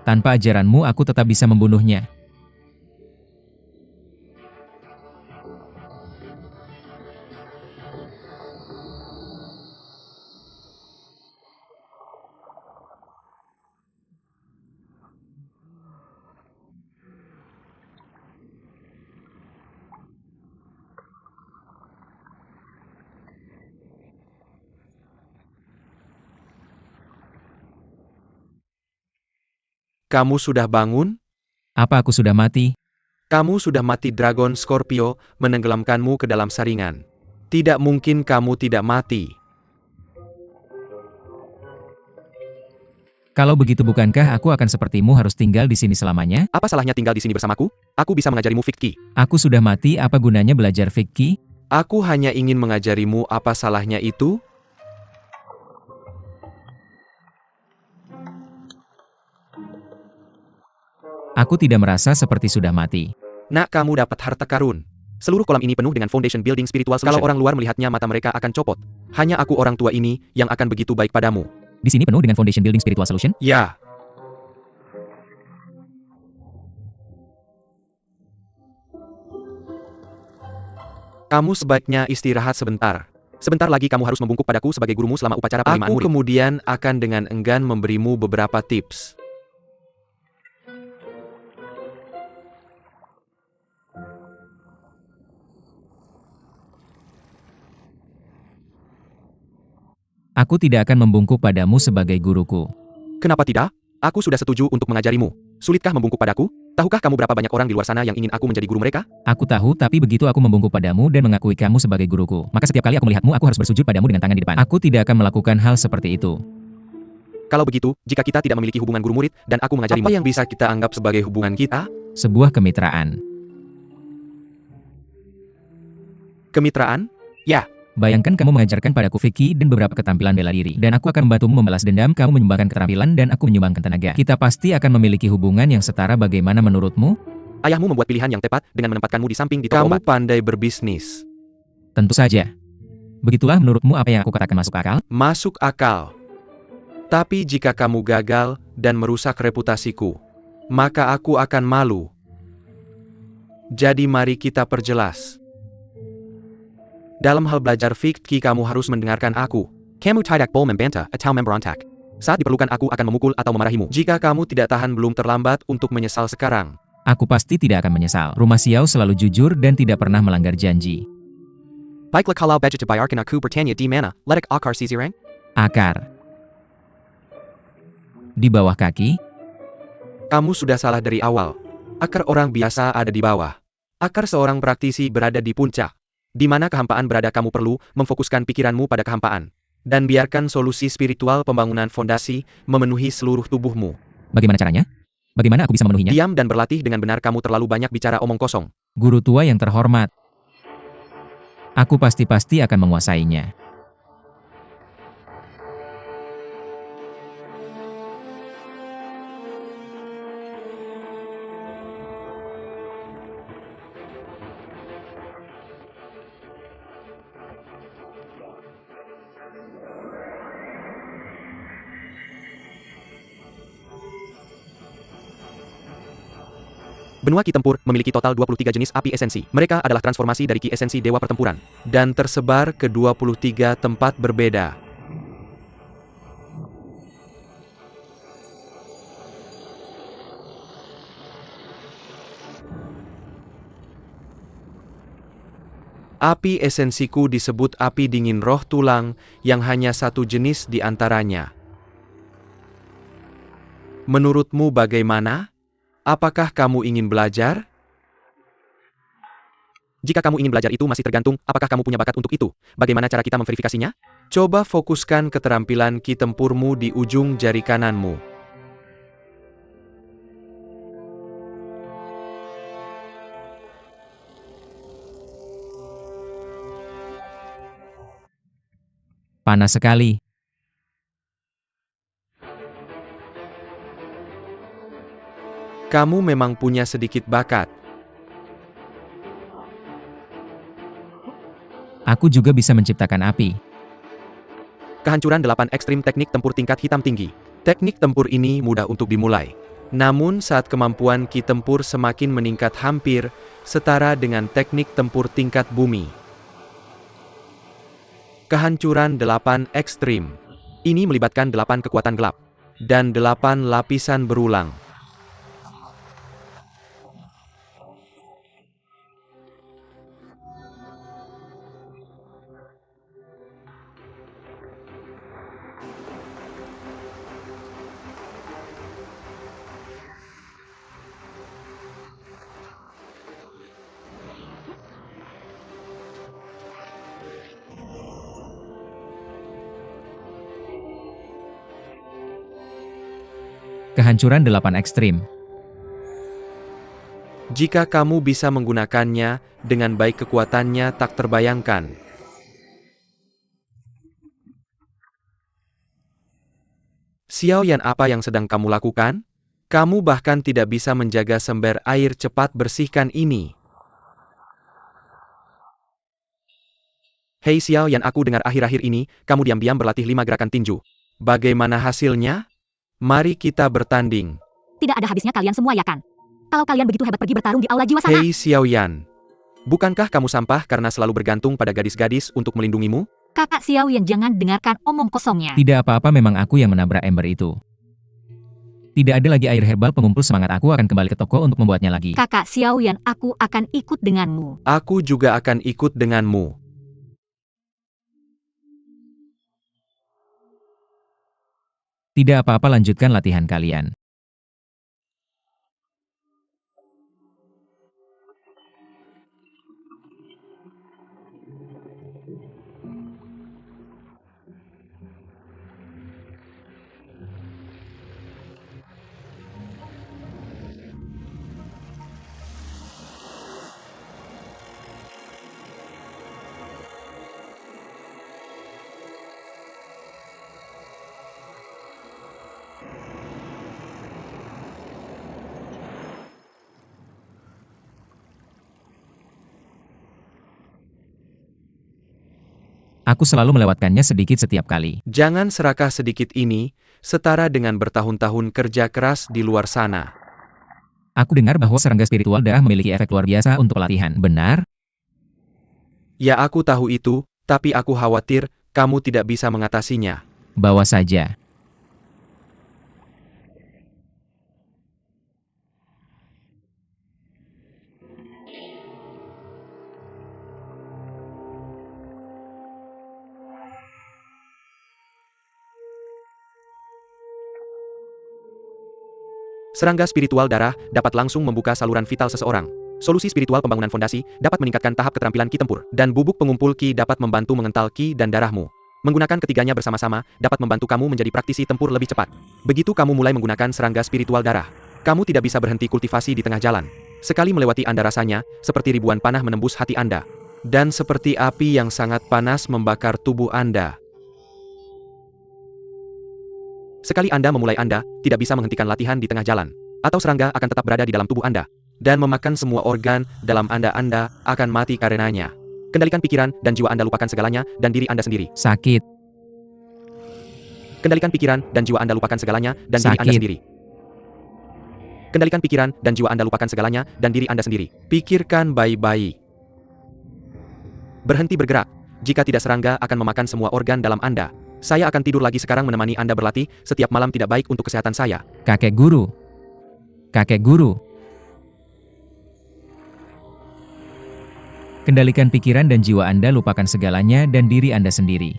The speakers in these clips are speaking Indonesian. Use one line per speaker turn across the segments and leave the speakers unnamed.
Tanpa ajaranmu aku tetap bisa membunuhnya.
Kamu sudah bangun?
Apa aku sudah mati?
Kamu sudah mati. Dragon Scorpio menenggelamkanmu ke dalam saringan. Tidak mungkin kamu tidak mati.
Kalau begitu bukankah aku akan sepertimu harus tinggal di sini selamanya?
Apa salahnya tinggal di sini bersamaku? Aku bisa mengajarimu Fake Ki.
Aku sudah mati, apa gunanya belajar Fake Ki?
Aku hanya ingin mengajarimu. Apa salahnya itu?
Aku tidak merasa seperti sudah mati.
Nak, kamu dapat harta karun. Seluruh kolam ini penuh dengan foundation building spiritual solution. Kalau orang luar melihatnya, mata mereka akan copot. Hanya aku orang tua ini yang akan begitu baik padamu.
Di sini penuh dengan foundation building spiritual solution?
Ya. Kamu sebaiknya istirahat sebentar. Sebentar lagi kamu harus membungkuk padaku sebagai gurumu selama upacara penerimaan murid. Aku kemudian akan dengan enggan memberimu beberapa tips.
Aku tidak akan membungkuk padamu sebagai guruku.
Kenapa tidak? Aku sudah setuju untuk mengajarimu. Sulitkah membungkuk padaku? Tahukah kamu berapa banyak orang di luar sana yang ingin aku menjadi guru mereka?
Aku tahu, tapi begitu aku membungkuk padamu dan mengakui kamu sebagai guruku, maka setiap kali aku melihatmu aku harus bersujud padamu dengan tangan di depan. Aku tidak akan melakukan hal seperti itu.
Kalau begitu, jika kita tidak memiliki hubungan guru-murid, dan aku mengajarimu, apa yang bisa kita anggap sebagai hubungan kita?
Sebuah kemitraan.
Kemitraan? Ya.
Bayangkan kamu mengajarkan padaku Fake Ki dan beberapa keterampilan bela diri, dan aku akan membantumu membalas dendam, kamu menyumbangkan keterampilan dan aku menyumbangkan tenaga. Kita pasti akan memiliki hubungan yang setara. Bagaimana menurutmu?
Ayahmu membuat pilihan yang tepat dengan menempatkanmu di samping di toko obat. Kamu pandai berbisnis.
Tentu saja. Begitulah menurutmu apa yang aku katakan masuk akal?
Masuk akal. Tapi jika kamu gagal dan merusak reputasiku, maka aku akan malu. Jadi mari kita perjelas. Dalam hal belajar Fake Ki kamu harus mendengarkan aku. Kamu tidak boleh membantah atau memberontak. Saat diperlukan aku akan memukul atau memarahimu. Jika kamu tidak tahan belum terlambat untuk menyesal sekarang.
Aku pasti tidak akan menyesal. Rumah Xiao selalu jujur dan tidak pernah melanggar janji.
Baiklah kalau begitu bayarkan aku bertanya di mana letak akar sisirang?
Akar. Di bawah kaki?
Kamu sudah salah dari awal. Akar orang biasa ada di bawah. Akar seorang praktisi berada di puncak. Di mana kehampaan berada, kamu perlu memfokuskan pikiranmu pada kehampaan. Dan biarkan solusi spiritual pembangunan fondasi memenuhi seluruh tubuhmu.
Bagaimana caranya? Bagaimana aku bisa memenuhinya?
Diam dan berlatih dengan benar. Kamu terlalu banyak bicara omong kosong.
Guru tua yang terhormat. Aku pasti akan menguasainya.
Benua Ki Tempur memiliki total 23 jenis api esensi. Mereka adalah transformasi dari Ki esensi Dewa Pertempuran. Dan tersebar ke 23 tempat berbeda. Api esensiku disebut api dingin roh tulang, yang hanya satu jenis di antaranya. Menurutmu bagaimana? Apakah kamu ingin belajar? Jika kamu ingin belajar itu masih tergantung, apakah kamu punya bakat untuk itu? Bagaimana cara kita memverifikasinya? Coba fokuskan keterampilan Ki Tempurmu di ujung jari kananmu.
Panas sekali.
Kamu memang punya sedikit bakat.
Aku juga bisa menciptakan api.
Kehancuran 8 ekstrim teknik tempur tingkat hitam tinggi. Teknik tempur ini mudah untuk dimulai. Namun saat kemampuan Ki tempur semakin meningkat hampir setara dengan teknik tempur tingkat bumi. Kehancuran 8 ekstrim. Ini melibatkan 8 kekuatan gelap. Dan 8 lapisan berulang.
Kehancuran 8 ekstrim.
Jika kamu bisa menggunakannya, dengan baik kekuatannya tak terbayangkan. Xiao Yan, apa yang sedang kamu lakukan? Kamu bahkan tidak bisa menjaga sember air cepat bersihkan ini. Hei Xiao Yan, aku dengar akhir-akhir ini, kamu diam-diam berlatih 5 gerakan tinju. Bagaimana hasilnya? Mari kita bertanding.
Tidak ada habisnya kalian semua ya kan? Kalau kalian begitu hebat pergi bertarung di aula jiwa sana.
Hei Xiao Yan. Bukankah kamu sampah karena selalu bergantung pada gadis-gadis untuk melindungimu?
Kakak Xiao Yan, jangan dengarkan omong kosongnya.
Tidak apa-apa, memang aku yang menabrak ember itu. Tidak ada lagi air herbal pengumpul semangat, aku akan kembali ke toko untuk membuatnya lagi.
Kakak Xiao Yan, aku akan ikut denganmu.
Aku juga akan ikut denganmu.
Tidak apa-apa, lanjutkan latihan kalian. Aku selalu melewatkannya sedikit setiap kali.
Jangan serakah, sedikit ini, setara dengan bertahun-tahun kerja keras di luar sana.
Aku dengar bahwa serangga spiritual darah memiliki efek luar biasa untuk pelatihan, benar?
Ya, aku tahu itu, tapi aku khawatir, kamu tidak bisa mengatasinya.
Bawa saja.
Serangga spiritual darah dapat langsung membuka saluran vital seseorang. Solusi spiritual pembangunan fondasi dapat meningkatkan tahap keterampilan Ki tempur, dan bubuk pengumpul Ki dapat membantu mengental Ki dan darahmu. Menggunakan ketiganya bersama-sama dapat membantu kamu menjadi praktisi tempur lebih cepat. Begitu kamu mulai menggunakan serangga spiritual darah, kamu tidak bisa berhenti kultivasi di tengah jalan. Sekali melewati Anda, rasanya seperti ribuan panah menembus hati Anda, dan seperti api yang sangat panas membakar tubuh Anda. Sekali Anda memulai, Anda tidak bisa menghentikan latihan di tengah jalan, atau serangga akan tetap berada di dalam tubuh Anda, dan memakan semua organ dalam Anda. Anda akan mati karenanya. Kendalikan pikiran dan jiwa Anda, lupakan segalanya dan diri Anda sendiri.
Sakit.
Kendalikan pikiran dan jiwa Anda, lupakan segalanya dan diri Anda
Sakit.
sendiri. Kendalikan pikiran dan jiwa Anda, lupakan segalanya dan diri Anda sendiri. Pikirkan baik-baik. Berhenti bergerak. Jika tidak, serangga akan memakan semua organ dalam Anda. Saya akan tidur lagi sekarang menemani Anda berlatih setiap malam, tidak baik untuk kesehatan saya.
Kakek guru. Kakek guru. Kendalikan pikiran dan jiwa Anda, lupakan segalanya dan diri Anda sendiri.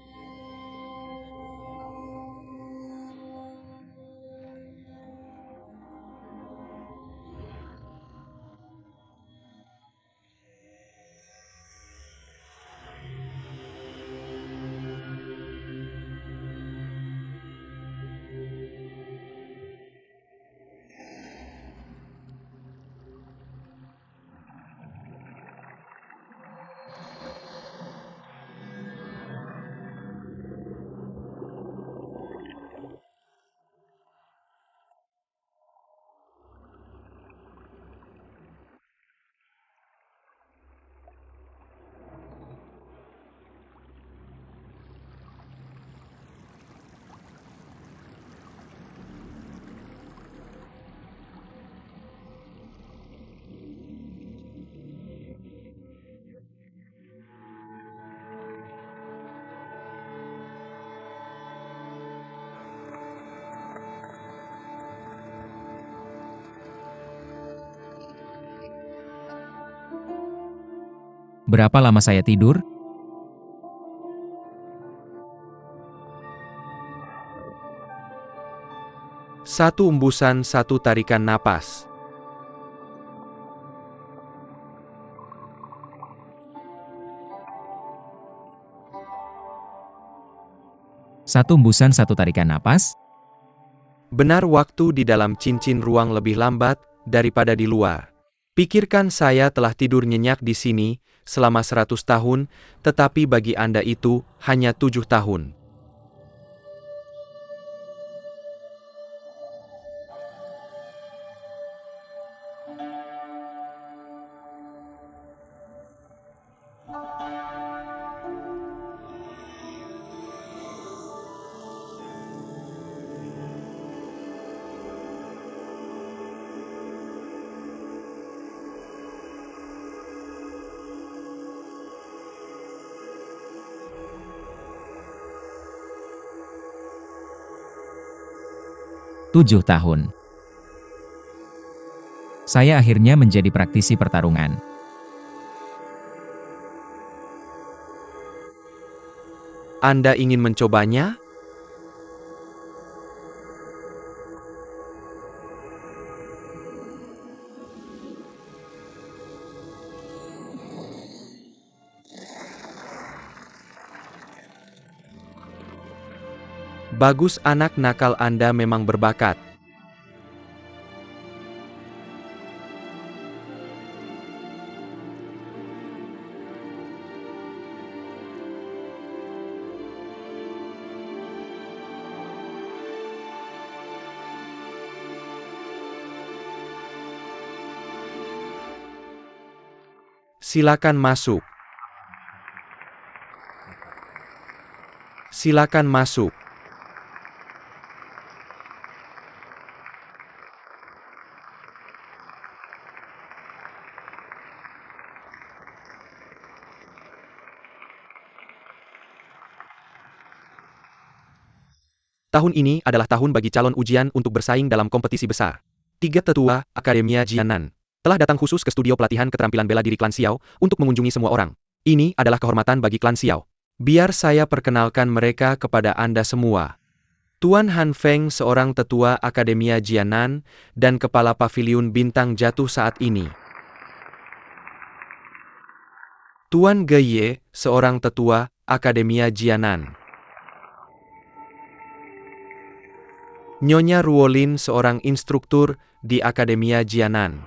Berapa lama saya tidur?
Satu embusan, satu tarikan napas.
Satu embusan, satu tarikan napas.
Benar, waktu di dalam cincin ruang lebih lambat daripada di luar. Pikirkan saya telah tidur nyenyak di sini selama 100 tahun, tetapi bagi Anda itu hanya 7 tahun.
Tujuh tahun. Saya akhirnya menjadi praktisi pertarungan.
Anda ingin mencobanya? Bagus, anak nakal Anda memang berbakat. Silakan masuk. Silakan masuk. Tahun ini adalah tahun bagi calon ujian untuk bersaing dalam kompetisi besar. 3 tetua Akademia Jianan telah datang khusus ke studio pelatihan keterampilan bela diri klan Xiao untuk mengunjungi semua orang. Ini adalah kehormatan bagi klan Xiao. Biar saya perkenalkan mereka kepada Anda semua. Tuan Han Feng, seorang tetua Akademia Jianan dan kepala paviliun bintang jatuh saat ini. Tuan Ge Ye, seorang tetua Akademia Jianan. Nyonya Ruolin, seorang instruktur di Akademia Jianan.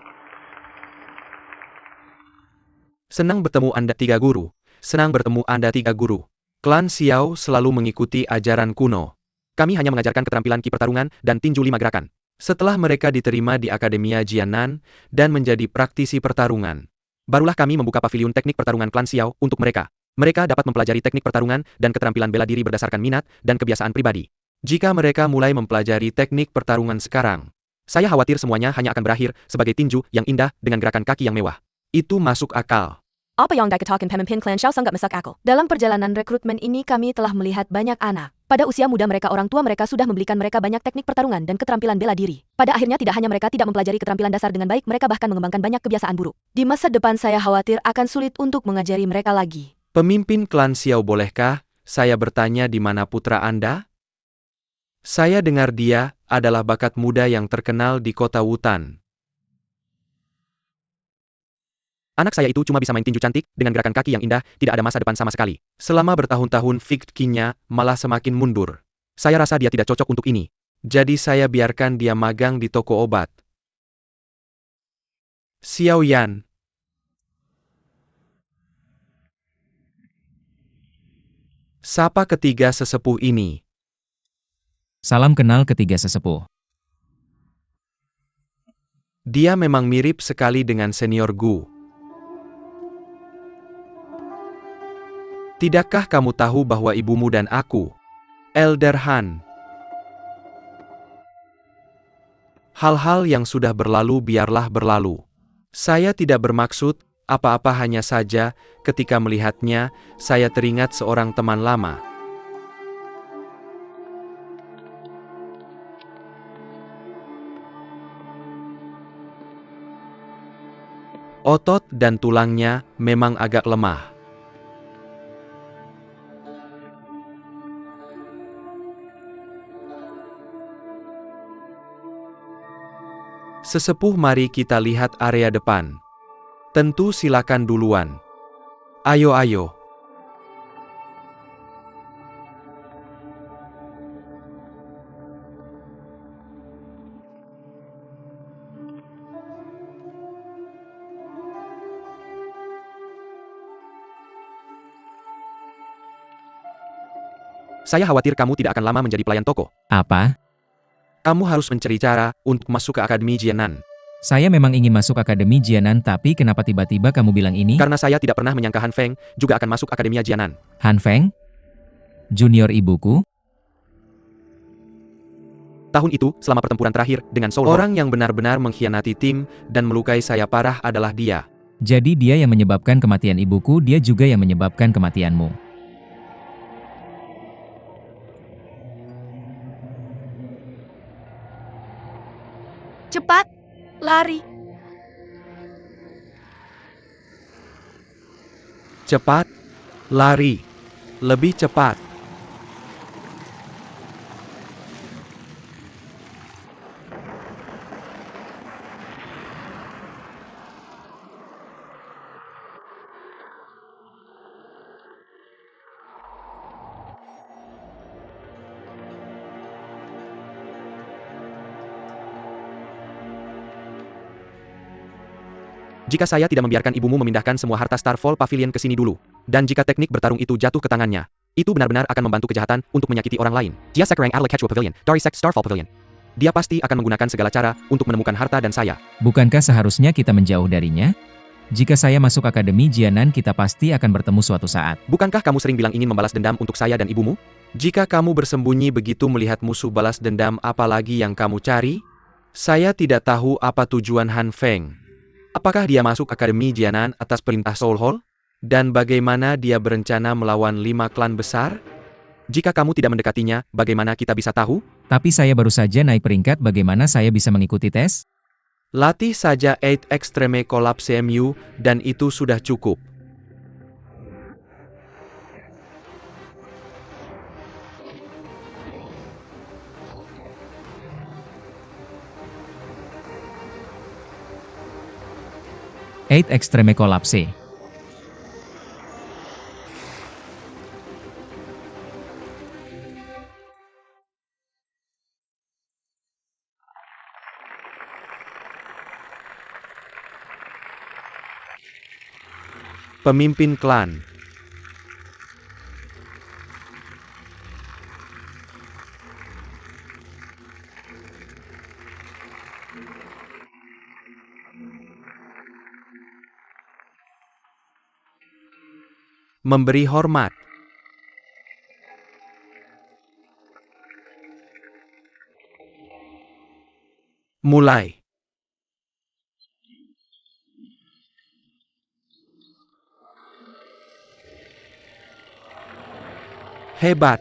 Senang bertemu Anda 3 guru. Senang bertemu Anda 3 guru. Klan Xiao selalu mengikuti ajaran kuno. Kami hanya mengajarkan keterampilan ki pertarungan dan tinju 5 gerakan. Setelah mereka diterima di Akademia Jianan dan menjadi praktisi pertarungan, barulah kami membuka paviliun teknik pertarungan klan Xiao untuk mereka. Mereka dapat mempelajari teknik pertarungan dan keterampilan bela diri berdasarkan minat dan kebiasaan pribadi. Jika mereka mulai mempelajari teknik pertarungan sekarang, saya khawatir semuanya hanya akan berakhir sebagai tinju yang indah dengan gerakan kaki yang mewah. Itu masuk akal.
Apa yang dikatakan pemimpin klan Xiao sangat masuk akal. Dalam perjalanan rekrutmen ini kami telah melihat banyak anak. Pada usia muda mereka, orang tua mereka sudah membelikan mereka banyak teknik pertarungan dan keterampilan bela diri. Pada akhirnya tidak hanya mereka tidak mempelajari keterampilan dasar dengan baik, mereka bahkan mengembangkan banyak kebiasaan buruk. Di masa depan saya khawatir akan sulit untuk mengajari mereka lagi.
Pemimpin klan Xiao, bolehkah saya bertanya di mana putra Anda? Saya dengar dia adalah bakat muda yang terkenal di kota Wutan. Anak saya itu cuma bisa main tinju cantik, dengan gerakan kaki yang indah, tidak ada masa depan sama sekali. Selama bertahun-tahun fikihnya malah semakin mundur. Saya rasa dia tidak cocok untuk ini. Jadi saya biarkan dia magang di toko obat. Xiao Yan. Sapa ketiga sesepuh ini.
Salam kenal ketiga sesepuh.
Dia memang mirip sekali dengan senior Gu. Tidakkah kamu tahu bahwa ibumu dan aku, Elder Han? Hal-hal yang sudah berlalu biarlah berlalu. Saya tidak bermaksud apa-apa, hanya saja ketika melihatnya, saya teringat seorang teman lama. Otot dan tulangnya memang agak lemah. Sesepuh, mari kita lihat area depan. Tentu silakan duluan. Ayo, ayo. Saya khawatir kamu tidak akan lama menjadi pelayan toko.
Apa?
Kamu harus mencari cara untuk masuk ke Akademi Jianan.
Saya memang ingin masuk Akademi Jianan, tapi kenapa tiba-tiba kamu bilang ini?
Karena saya tidak pernah menyangka Han Feng juga akan masuk Akademia Jianan.
Han Feng? Junior ibuku?
Tahun itu, selama pertempuran terakhir dengan Soul Hall, orang yang benar-benar mengkhianati tim dan melukai saya parah adalah dia.
Jadi dia yang menyebabkan kematian ibuku, dia juga yang menyebabkan kematianmu.
Cepat, lari.
Cepat, lari. Lebih cepat. Jika saya tidak membiarkan ibumu memindahkan semua harta Starfall Pavilion ke sini dulu, dan jika teknik bertarung itu jatuh ke tangannya, itu benar-benar akan membantu kejahatan untuk menyakiti orang lain. Dia Sekarang Adela Quechua Pavilion, dari Sect Starfall Pavilion. Dia pasti akan menggunakan segala cara untuk menemukan harta dan saya.
Bukankah seharusnya kita menjauh darinya? Jika saya masuk Akademi Jianan, kita pasti akan bertemu suatu saat.
Bukankah kamu sering bilang ingin membalas dendam untuk saya dan ibumu? Jika kamu bersembunyi begitu melihat musuh balas dendam, apalagi yang kamu cari? Saya tidak tahu apa tujuan Han Feng. Apakah dia masuk Akademi Jianan atas perintah Soul Hall? Dan bagaimana dia berencana melawan 5 klan besar? Jika kamu tidak mendekatinya, bagaimana kita bisa tahu?
Tapi saya baru saja naik peringkat, bagaimana saya bisa mengikuti tes?
Latih saja 8 Extreme Collapse MU, dan itu sudah cukup.
Eight Extreme Collapse.
Pemimpin klan. Memberi hormat. Mulai. Hebat.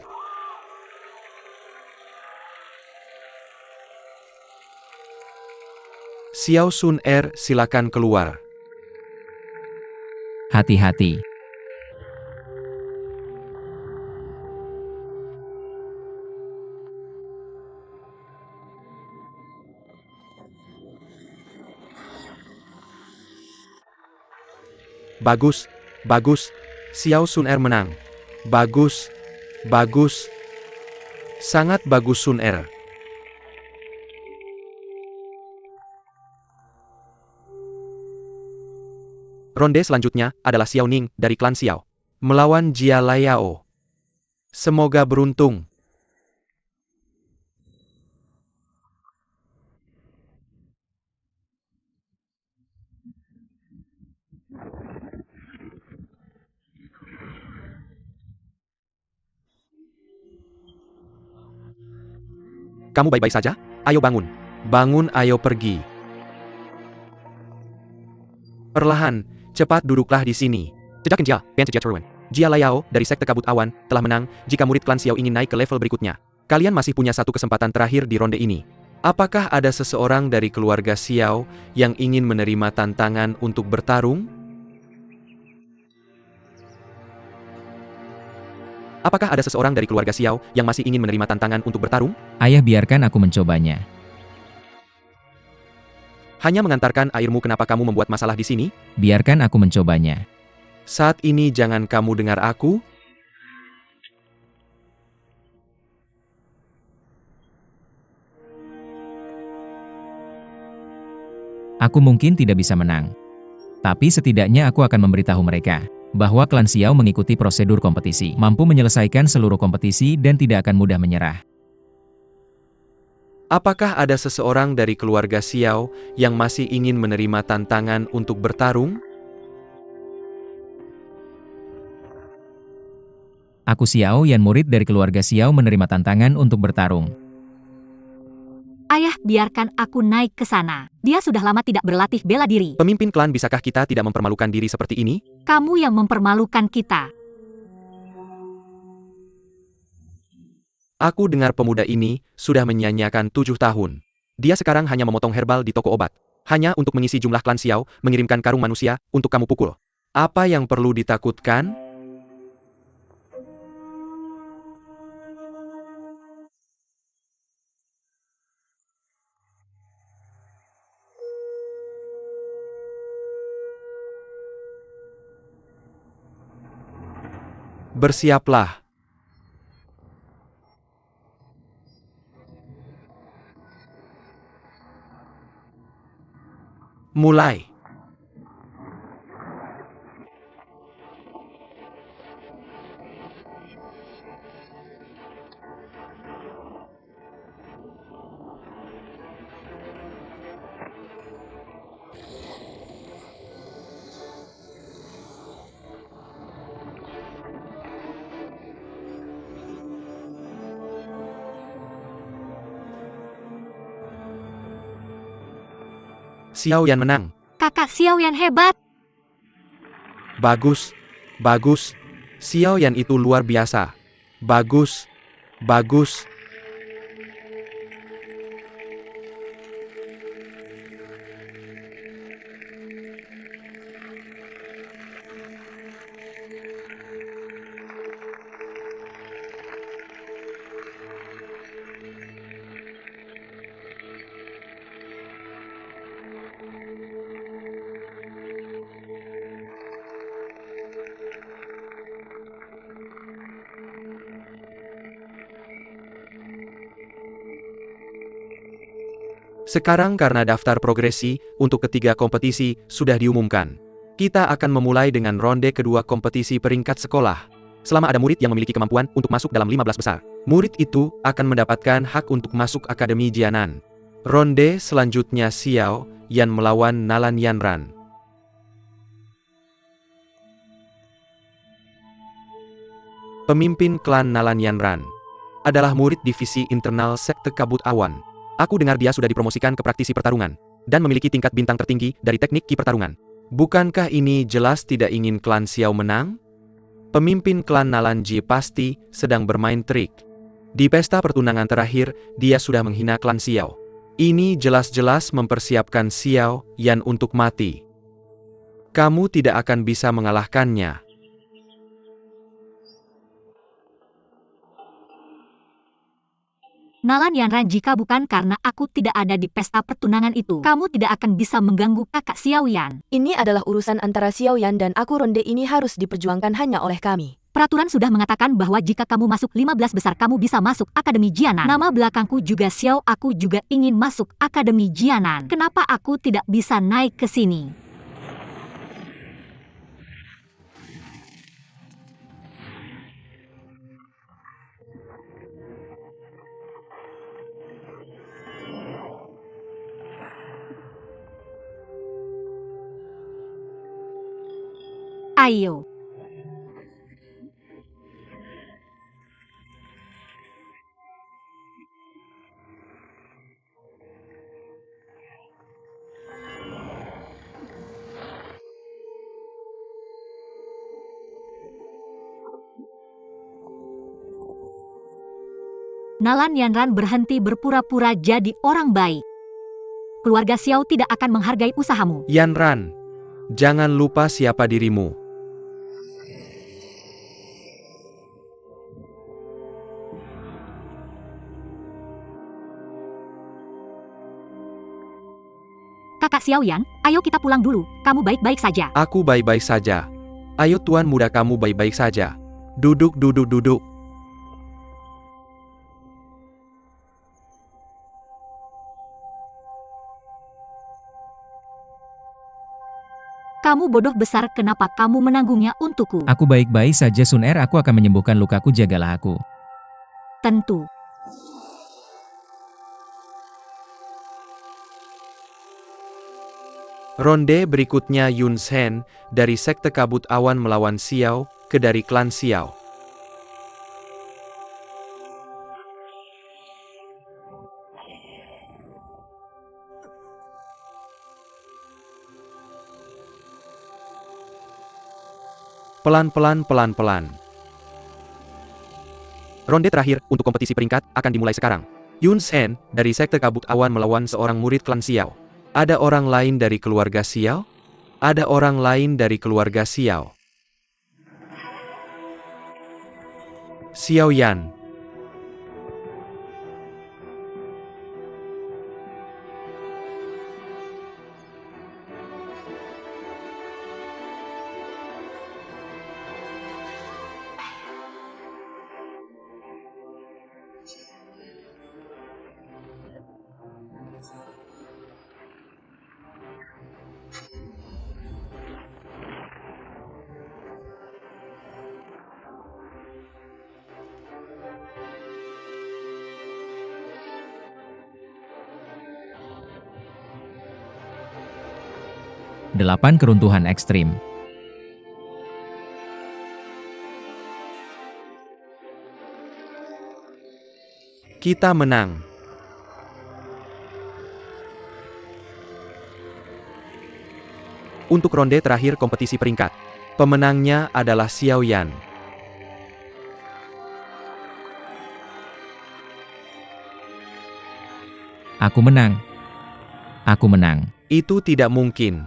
Xiao Sun Er, silakan keluar.
Hati-hati.
Bagus, bagus. Xiao Sun Er menang. Bagus, bagus. Sangat bagus Sun Er. Ronde selanjutnya adalah Xiao Ning dari klan Xiao melawan Jia Laiao. Semoga beruntung. Kamu baik-baik saja? Ayo bangun. Bangun, ayo pergi. Perlahan, cepat duduklah di sini. Jejak Jia, Ban Jia Turwen. Jia Laiao dari Sekte Kabut Awan telah menang. Jika murid klan Xiao ingin naik ke level berikutnya, kalian masih punya satu kesempatan terakhir di ronde ini. Apakah ada seseorang dari keluarga Xiao yang ingin menerima tantangan untuk bertarung? Apakah ada seseorang dari keluarga Xiao yang masih ingin menerima tantangan untuk bertarung?
Ayah, biarkan aku mencobanya.
Hanya mengantarkan airmu, kenapa kamu membuat masalah di sini?
Biarkan aku mencobanya.
Saat ini jangan kamu dengar aku.
Aku mungkin tidak bisa menang. Tapi setidaknya aku akan memberitahu mereka bahwa klan Xiao mengikuti prosedur kompetisi, mampu menyelesaikan seluruh kompetisi dan tidak akan mudah menyerah.
Apakah ada seseorang dari keluarga Xiao yang masih ingin menerima tantangan untuk bertarung?
Aku Xiao Yan, murid dari keluarga Xiao, menerima tantangan untuk bertarung.
Ayah, biarkan aku naik ke sana. Dia sudah lama tidak berlatih bela diri.
Pemimpin klan, bisakah kita tidak mempermalukan diri seperti ini?
Kamu yang mempermalukan kita.
Aku dengar pemuda ini sudah menyanyiakan 7 tahun. Dia sekarang hanya memotong herbal di toko obat. Hanya untuk mengisi jumlah klan Xiao, mengirimkan karung manusia untuk kamu pukul. Apa yang perlu ditakutkan? Bersiaplah. Mulai. Xiao Yan menang.
Kakak Xiao yang hebat.
Bagus. Bagus. Xiao Yan itu luar biasa. Bagus. Bagus. Sekarang karena daftar progresi untuk ketiga kompetisi sudah diumumkan. Kita akan memulai dengan ronde kedua kompetisi peringkat sekolah. Selama ada murid yang memiliki kemampuan untuk masuk dalam 15 besar, murid itu akan mendapatkan hak untuk masuk Akademi Jianan. Ronde selanjutnya Xiao Yan melawan Nalan Yanran. Pemimpin klan Nalan Yanran adalah murid divisi internal sekte Kabut Awan. Aku dengar dia sudah dipromosikan ke praktisi pertarungan dan memiliki tingkat bintang tertinggi dari teknik ki pertarungan. Bukankah ini jelas tidak ingin klan Xiao menang? Pemimpin klan Nalan Ji pasti sedang bermain trik. Di pesta pertunangan terakhir, dia sudah menghina klan Xiao. Ini jelas-jelas mempersiapkan Xiao Yan untuk mati. Kamu tidak akan bisa mengalahkannya.
Nalan Yanran, jika bukan karena aku tidak ada di pesta pertunangan itu, kamu tidak akan bisa mengganggu kakak Xiao Yan.
Ini adalah urusan antara Xiao Yan dan aku, ronde ini harus diperjuangkan hanya oleh kami.
Peraturan sudah mengatakan bahwa jika kamu masuk 15 besar kamu bisa masuk Akademi Jianan. Nama belakangku juga Xiao, aku juga ingin masuk Akademi Jianan. Kenapa aku tidak bisa naik ke sini? Ayo. Nalan Yanran berhenti berpura-pura jadi orang baik. Keluarga Xiao tidak akan menghargai usahamu.
Yanran, jangan lupa siapa dirimu.
Kakak Xiao Yan, ayo kita pulang dulu. Kamu baik-baik saja.
Aku baik-baik saja. Ayo tuan muda, kamu baik-baik saja. Duduk, duduk, duduk.
Kamu bodoh besar, kenapa kamu menanggungnya untukku?
Aku baik-baik saja Sun Er, aku akan menyembuhkan lukaku, jagalah aku.
Tentu.
Ronde berikutnya Yun Shen dari Sekte Kabut Awan melawan Xiao Ke dari klan Xiao. Pelan-pelan, pelan-pelan. Ronde terakhir untuk kompetisi peringkat akan dimulai sekarang. Yun Shen dari Sekte Kabut Awan melawan seorang murid klan Xiao. Ada orang lain dari keluarga Xiao? Ada orang lain dari keluarga Xiao. Xiao Yan.
Delapan keruntuhan ekstrim.
Kita menang. Untuk ronde terakhir kompetisi peringkat, pemenangnya adalah Xiao Yan.
Aku menang. Aku menang.
Itu tidak mungkin.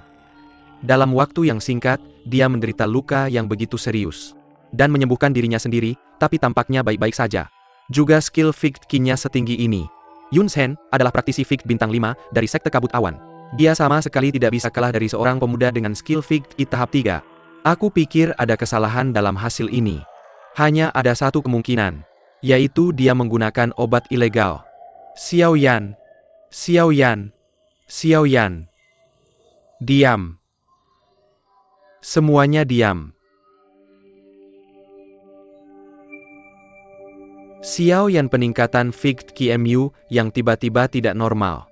Dalam waktu yang singkat, dia menderita luka yang begitu serius. Dan menyembuhkan dirinya sendiri, tapi tampaknya baik-baik saja. Juga skill Fixed Ki-nya setinggi ini. Yun Shen adalah praktisi Fixed bintang 5 dari Sekte Kabut Awan. Dia sama sekali tidak bisa kalah dari seorang pemuda dengan skill Fixed Ki tahap 3. Aku pikir ada kesalahan dalam hasil ini. Hanya ada satu kemungkinan, yaitu dia menggunakan obat ilegal. Xiao Yan. Xiao Yan. Xiao Yan. Diam. Semuanya diam. Xiao Yan, peningkatan Fixed Ki MU yang tiba-tiba tidak normal.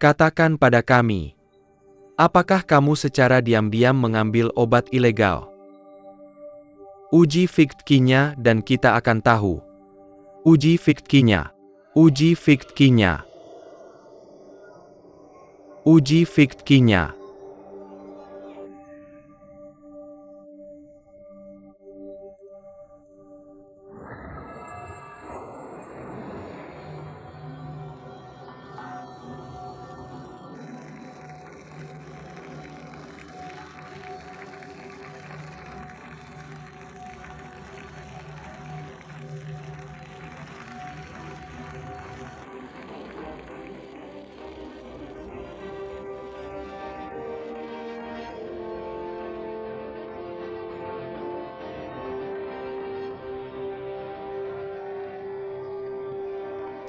Katakan pada kami, apakah kamu secara diam-diam mengambil obat ilegal? Uji Fixed Ki-nya dan kita akan tahu. Uji Fixed Ki-nya. Uji Fixed Ki-nya. Uji Fixed Ki-nya.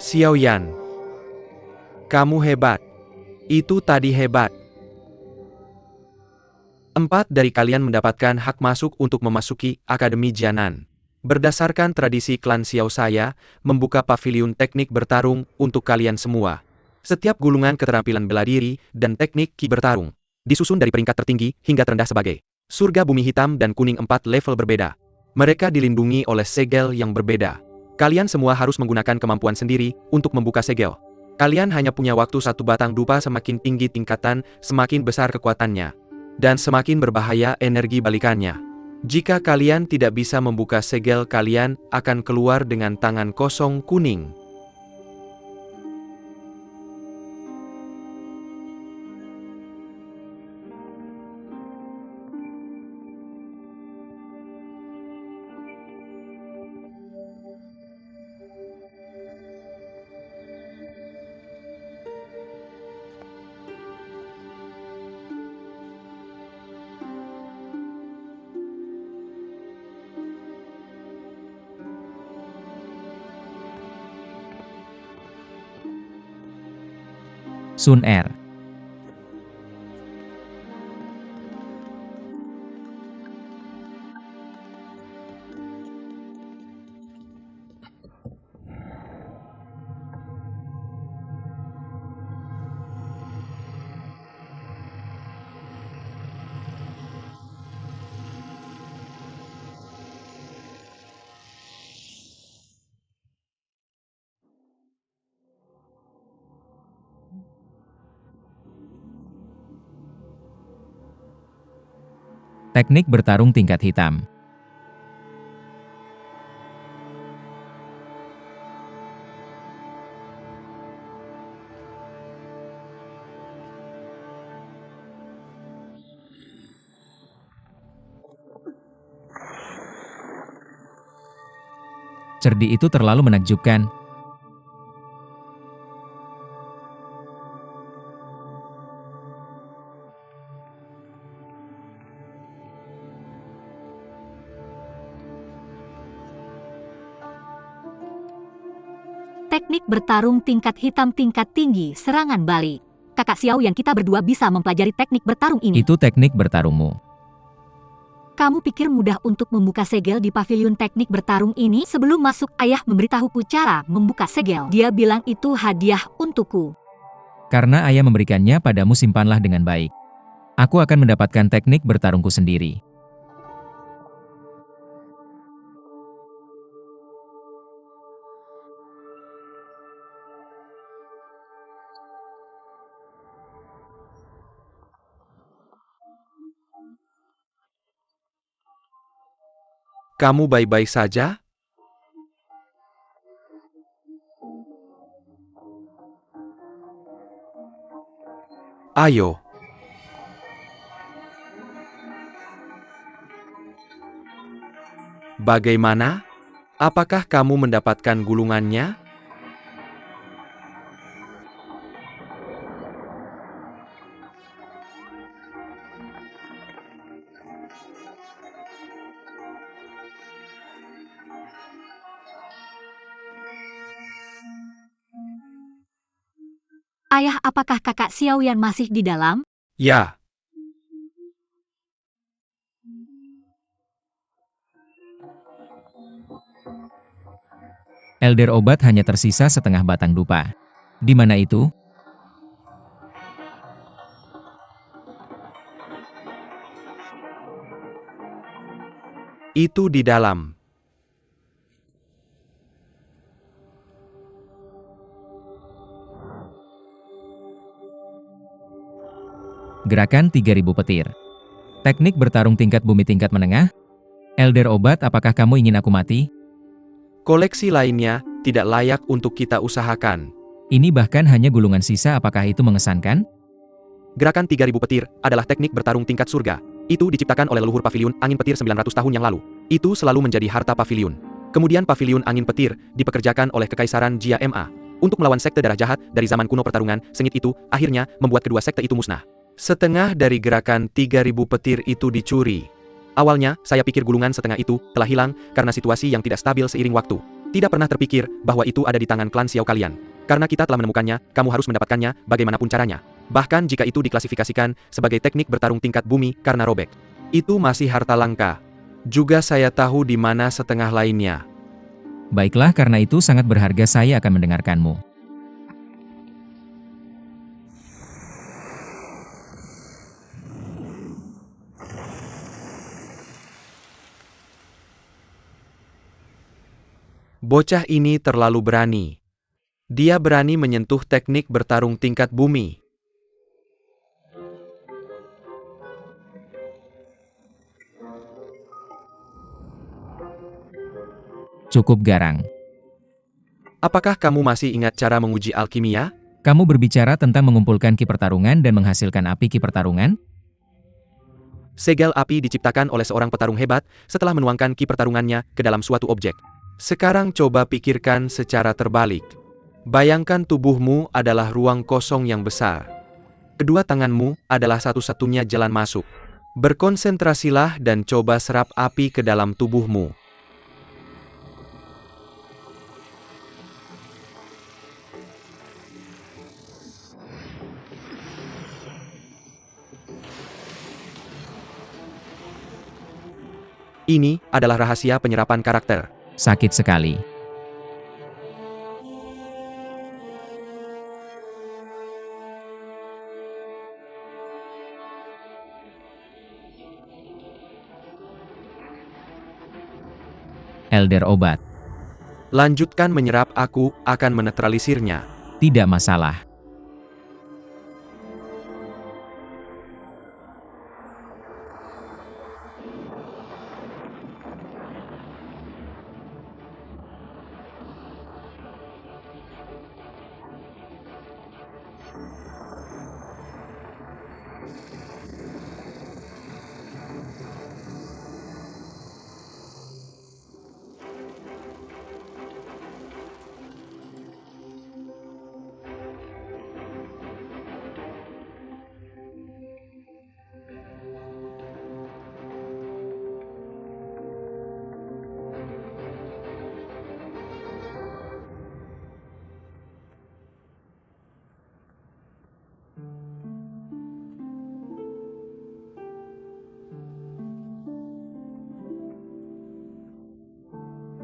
Xiao Yan. Kamu hebat. Itu tadi hebat. 4 dari kalian mendapatkan hak masuk untuk memasuki Akademi Jianan. Berdasarkan tradisi klan Xiao, saya membuka pavilion teknik bertarung untuk kalian semua. Setiap gulungan keterampilan bela diri dan teknik Ki bertarung disusun dari peringkat tertinggi hingga terendah sebagai surga bumi hitam dan kuning 4 level berbeda. Mereka dilindungi oleh segel yang berbeda. Kalian semua harus menggunakan kemampuan sendiri untuk membuka segel. Kalian hanya punya waktu 1 batang dupa, semakin tinggi tingkatan, semakin besar kekuatannya. Dan semakin berbahaya energi balikannya. Jika kalian tidak bisa membuka segel, kalian akan keluar dengan tangan kosong kuning.
Sun Er. Teknik bertarung tingkat hitam. Cerdik itu terlalu menakjubkan.
Teknik bertarung tingkat hitam tingkat tinggi, serangan balik. Kakak Xiao yang kita berdua bisa mempelajari teknik bertarung ini.
Itu teknik bertarungmu.
Kamu pikir mudah untuk membuka segel di pavilion teknik bertarung ini? Sebelum masuk, ayah memberitahuku cara membuka segel. Dia bilang itu hadiah untukku.
Karena ayah memberikannya padamu, simpanlah dengan baik. Aku akan mendapatkan teknik bertarungku sendiri.
Kamu baik-baik saja? Ayo. Bagaimana? Apakah kamu mendapatkan gulungannya?
Ayah, apakah kakak Xiao Yan masih di dalam?
Ya.
Elder obat hanya tersisa setengah batang dupa. Di mana itu?
Itu di dalam.
Gerakan 3000 petir. Teknik bertarung tingkat bumi tingkat menengah. Elder obat, apakah kamu ingin aku mati?
Koleksi lainnya tidak layak untuk kita usahakan.
Ini bahkan hanya gulungan sisa, apakah itu mengesankan?
Gerakan 3000 petir adalah teknik bertarung tingkat surga. Itu diciptakan oleh leluhur pavilion angin petir 900 tahun yang lalu. Itu selalu menjadi harta pavilion. Kemudian pavilion angin petir dipekerjakan oleh Kekaisaran Jia Ma untuk melawan sekte darah jahat dari zaman kuno. Pertarungan sengit itu akhirnya membuat kedua sekte itu musnah. Setengah dari gerakan 3000 petir itu dicuri. Awalnya, saya pikir gulungan setengah itu telah hilang karena situasi yang tidak stabil seiring waktu. Tidak pernah terpikir bahwa itu ada di tangan klan Xiao kalian. Karena kita telah menemukannya, kamu harus mendapatkannya bagaimanapun caranya. Bahkan jika itu diklasifikasikan sebagai teknik bertarung tingkat bumi karena robek. Itu masih harta langka. Juga saya tahu di mana setengah lainnya.
Baiklah, karena itu sangat berharga, saya akan mendengarkanmu.
Bocah ini terlalu berani. Dia berani menyentuh teknik bertarung tingkat bumi.
Cukup garang.
Apakah kamu masih ingat cara menguji alkimia?
Kamu berbicara tentang mengumpulkan ki pertarungan dan menghasilkan api ki pertarungan?
Segel api diciptakan oleh seorang petarung hebat setelah menuangkan ki pertarungannya ke dalam suatu objek. Sekarang coba pikirkan secara terbalik. Bayangkan tubuhmu adalah ruang kosong yang besar. Kedua tanganmu adalah satu-satunya jalan masuk. Berkonsentrasilah dan coba serap api ke dalam tubuhmu. Ini adalah rahasia penyerapan karakter.
Sakit sekali. Elder obat.
Lanjutkan menyerap, aku akan menetralisirnya.
Tidak masalah.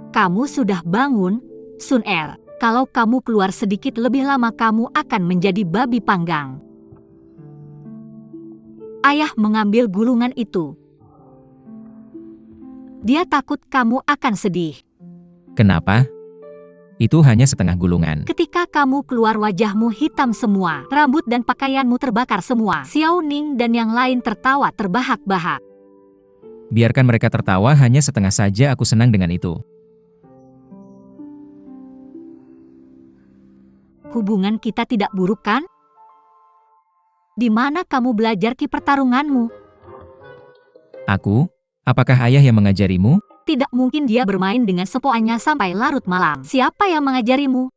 Kamu sudah bangun, Sun Er. Kalau kamu keluar sedikit lebih lama kamu akan menjadi babi panggang. Ayah mengambil gulungan itu. Dia takut kamu akan sedih.
Kenapa? Itu hanya setengah gulungan.
Ketika kamu keluar wajahmu hitam semua, rambut dan pakaianmu terbakar semua. Xiao Ning dan yang lain tertawa terbahak-bahak.
Biarkan mereka tertawa, hanya setengah saja, aku senang dengan itu.
Hubungan kita tidak buruk kan? Di mana kamu belajar ki pertarunganmu?
Aku? Apakah ayah yang mengajarimu?
Tidak mungkin dia bermain dengan sepoannya sampai larut malam. Siapa yang mengajarimu?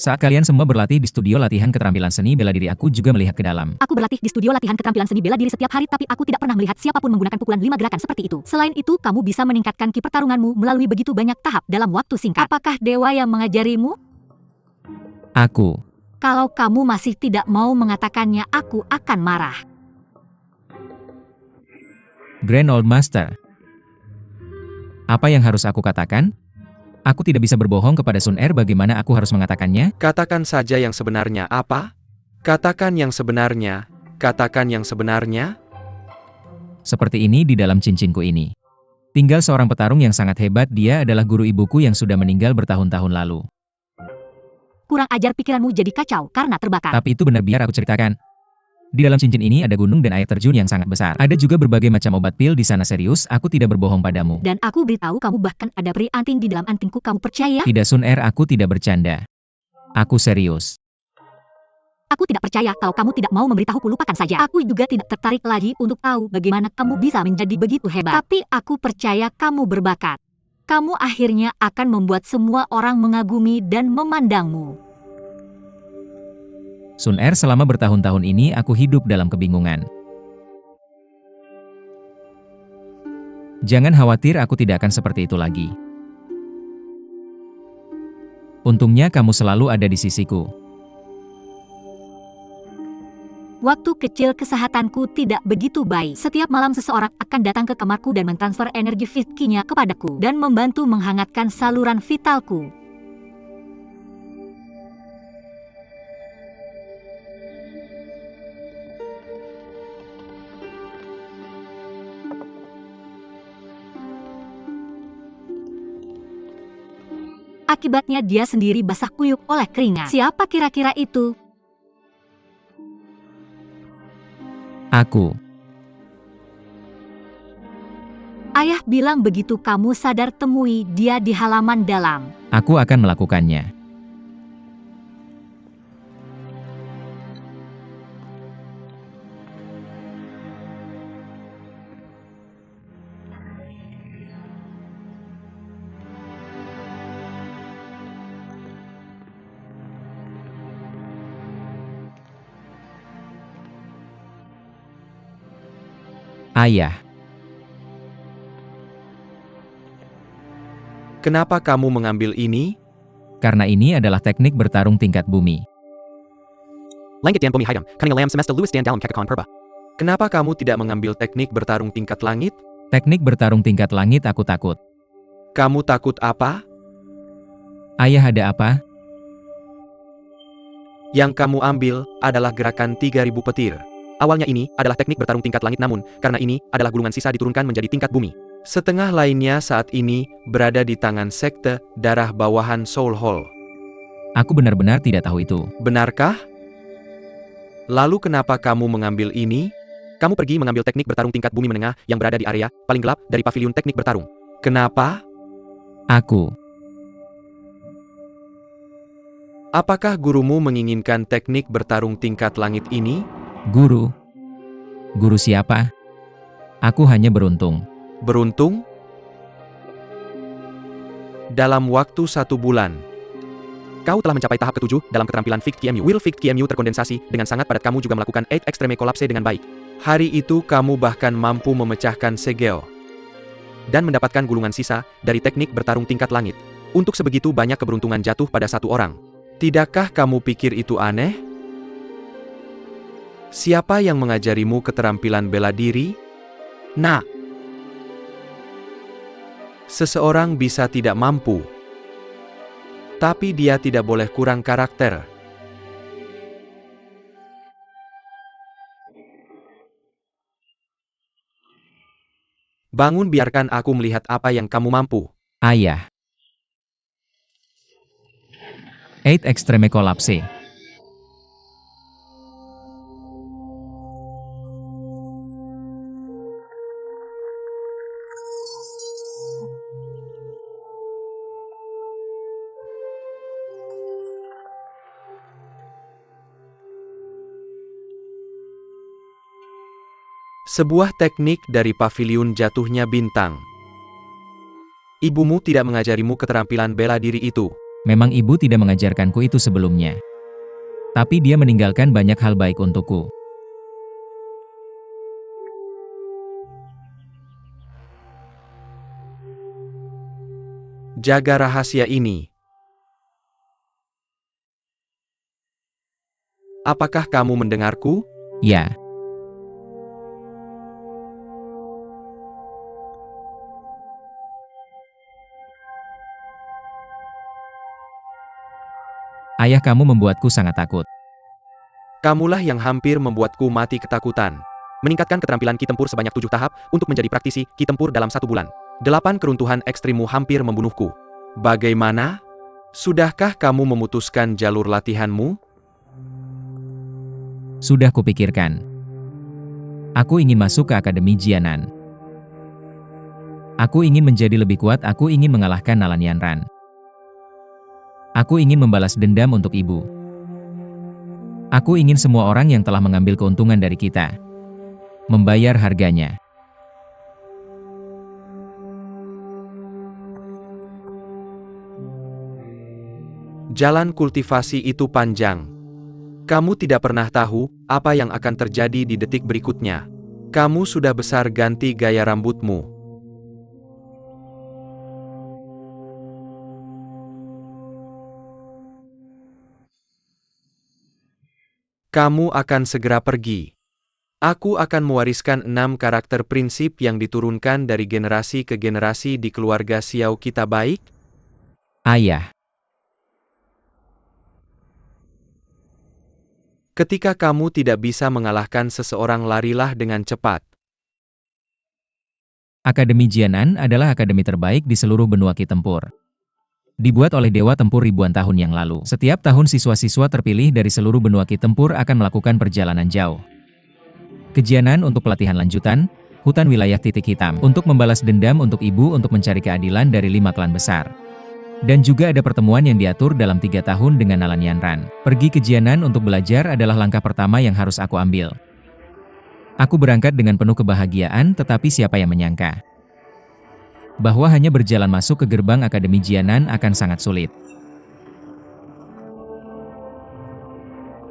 Saat kalian semua berlatih di studio latihan keterampilan seni bela diri, aku juga melihat ke dalam.
Aku berlatih di studio latihan keterampilan seni bela diri setiap hari, tapi aku tidak pernah melihat siapapun menggunakan pukulan 5 gerakan seperti itu. Selain itu, kamu bisa meningkatkan ki pertarunganmu melalui begitu banyak tahap dalam waktu singkat. Apakah dewa yang mengajarimu?
Aku.
Kalau kamu masih tidak mau mengatakannya, aku akan marah.
Grand Old Master. Apa yang harus aku katakan? Aku tidak bisa berbohong kepada Sun Er, bagaimana aku harus mengatakannya?
Katakan saja yang sebenarnya. Apa? Katakan yang sebenarnya. Katakan yang sebenarnya.
Seperti ini di dalam cincinku ini. Tinggal seorang petarung yang sangat hebat, dia adalah guru ibuku yang sudah meninggal bertahun-tahun lalu.
Kurang ajar, pikiranmu jadi kacau karena terbakar.
Tapi itu benar, biar aku ceritakan. Di dalam cincin ini ada gunung dan air terjun yang sangat besar. Ada juga berbagai macam obat pil di sana, serius, aku tidak berbohong padamu.
Dan aku beritahu kamu bahkan ada peri anting di dalam antingku, kamu percaya?
Tidak Sun Er, aku tidak bercanda. Aku serius.
Aku tidak percaya kalau kamu tidak mau memberitahuku, lupakan saja. Aku juga tidak tertarik lagi untuk tahu bagaimana kamu bisa menjadi begitu hebat. Tapi aku percaya kamu berbakat. Kamu akhirnya akan membuat semua orang mengagumi dan memandangmu.
Sun Er, selama bertahun-tahun ini aku hidup dalam kebingungan. Jangan khawatir, aku tidak akan seperti itu lagi. Untungnya kamu selalu ada di sisiku.
Waktu kecil kesehatanku tidak begitu baik. Setiap malam seseorang akan datang ke kamarku dan mentransfer energi fitkinya kepadaku dan membantu menghangatkan saluran vitalku. Akibatnya dia sendiri basah kuyup oleh keringat. Siapa kira-kira itu?
Aku.
Ayah bilang begitu kamu sadar temui dia di halaman dalam.
Aku akan melakukannya. Ayah,
Kenapa kamu mengambil ini?
karena ini adalah teknik bertarung tingkat bumi.
Langit yang bumi hayam, kaning alam semesta luwes dan dalam kekekon purba. Kenapa kamu tidak mengambil teknik bertarung tingkat langit?
Teknik bertarung tingkat langit aku takut.
Kamu takut apa?
Ayah, ada apa?
Yang kamu ambil adalah gerakan 3000 petir. Awalnya ini adalah teknik bertarung tingkat langit, namun karena ini adalah gulungan sisa diturunkan menjadi tingkat bumi. Setengah lainnya saat ini berada di tangan sekte darah bawahan Soul Hall.
Aku benar-benar tidak tahu itu.
Benarkah? Lalu kenapa kamu mengambil ini? Kamu pergi mengambil teknik bertarung tingkat bumi menengah yang berada di area paling gelap dari pavilion teknik bertarung. Kenapa? Apakah gurumu menginginkan teknik bertarung tingkat langit ini?
Guru? Guru siapa? Aku hanya beruntung.
Beruntung? Dalam waktu 1 bulan, kau telah mencapai tahap ke-7 dalam keterampilan Fixed QMU. Will Fixed QMU terkondensasi dengan sangat padat. Kamu juga melakukan 8 Extreme Collapse dengan baik. Hari itu kamu bahkan mampu memecahkan segel dan mendapatkan gulungan sisa dari teknik bertarung tingkat langit. Untuk sebegitu banyak keberuntungan jatuh pada satu orang. Tidakkah kamu pikir itu aneh? Siapa yang mengajarimu keterampilan bela diri? Nah, seseorang bisa tidak mampu, tapi dia tidak boleh kurang karakter. Bangun, biarkan aku melihat apa yang kamu mampu.
Ayah. 8 Extreme Collapse.
Sebuah teknik dari pavilion jatuhnya bintang. Ibumu tidak mengajarimu keterampilan bela diri itu.
Memang ibu tidak mengajarkanku itu sebelumnya. Tapi dia meninggalkan banyak hal baik untukku.
Jaga rahasia ini. Apakah kamu mendengarku?
Ya. Ayah, kamu membuatku sangat takut.
Kamulah yang hampir membuatku mati ketakutan. Meningkatkan keterampilan Ki Tempur sebanyak 7 tahap untuk menjadi praktisi Ki Tempur dalam 1 bulan. 8 keruntuhan ekstrimmu hampir membunuhku. Bagaimana? Sudahkah kamu memutuskan jalur latihanmu?
Sudah kupikirkan. Aku ingin masuk ke Akademi Jianan. Aku ingin menjadi lebih kuat. Aku ingin mengalahkan Nalan Yanran. Aku ingin membalas dendam untuk ibu. Aku ingin semua orang yang telah mengambil keuntungan dari kita membayar harganya.
Jalan kultivasi itu panjang. Kamu tidak pernah tahu apa yang akan terjadi di detik berikutnya. Kamu sudah besar, ganti gaya rambutmu. Kamu akan segera pergi. Aku akan mewariskan 6 karakter prinsip yang diturunkan dari generasi ke generasi di keluarga Xiao kita, baik?
Ayah.
Ketika kamu tidak bisa mengalahkan seseorang, larilah dengan cepat.
Akademi Jianan adalah akademi terbaik di seluruh benua Ki Tempur. Dibuat oleh Dewa Tempur ribuan tahun yang lalu. Setiap tahun siswa-siswa terpilih dari seluruh benua Ki Tempur akan melakukan perjalanan jauh. Kejianan untuk pelatihan lanjutan, hutan wilayah titik hitam, untuk membalas dendam untuk ibu untuk mencari keadilan dari 5 klan besar. Dan juga ada pertemuan yang diatur dalam 3 tahun dengan Nalanianran. Pergi ke Jianan untuk belajar adalah langkah pertama yang harus aku ambil. Aku berangkat dengan penuh kebahagiaan, tetapi siapa yang menyangka bahwa hanya berjalan masuk ke gerbang Akademi Jianan akan sangat sulit.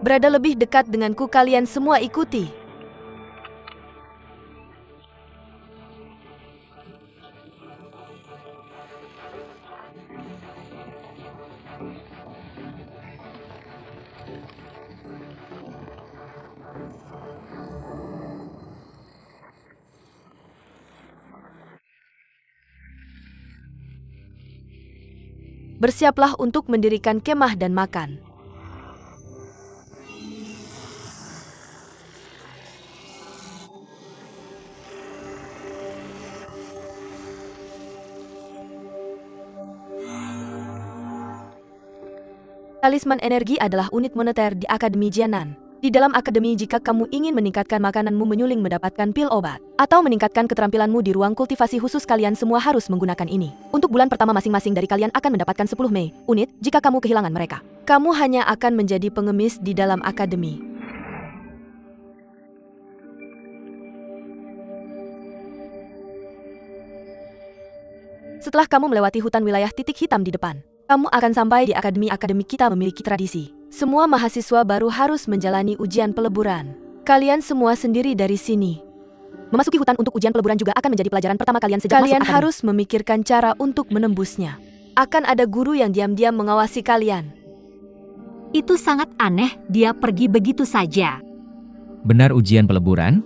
Berada lebih dekat denganku, kalian semua ikuti. Bersiaplah untuk mendirikan kemah dan makan. Talisman energi adalah unit moneter di Akademi Jianan. Di dalam akademi, jika kamu ingin meningkatkan makananmu menyuling mendapatkan pil obat, atau meningkatkan keterampilanmu di ruang kultivasi khusus, kalian semua harus menggunakan ini. Untuk bulan pertama masing-masing dari kalian akan mendapatkan 10 Mei unit jika kamu kehilangan mereka. Kamu hanya akan menjadi pengemis di dalam akademi. Setelah kamu melewati hutan wilayah titik hitam di depan, kamu akan sampai di akademi. Akademi kita memiliki tradisi. Semua mahasiswa baru harus menjalani ujian peleburan. Kalian semua sendiri dari sini. Memasuki hutan untuk ujian peleburan juga akan menjadi pelajaran pertama kalian sejak masuk akademi. Kalian harus memikirkan cara untuk menembusnya. Akan ada guru yang diam-diam mengawasi kalian.
Itu sangat aneh, dia pergi begitu saja.
Benar ujian peleburan?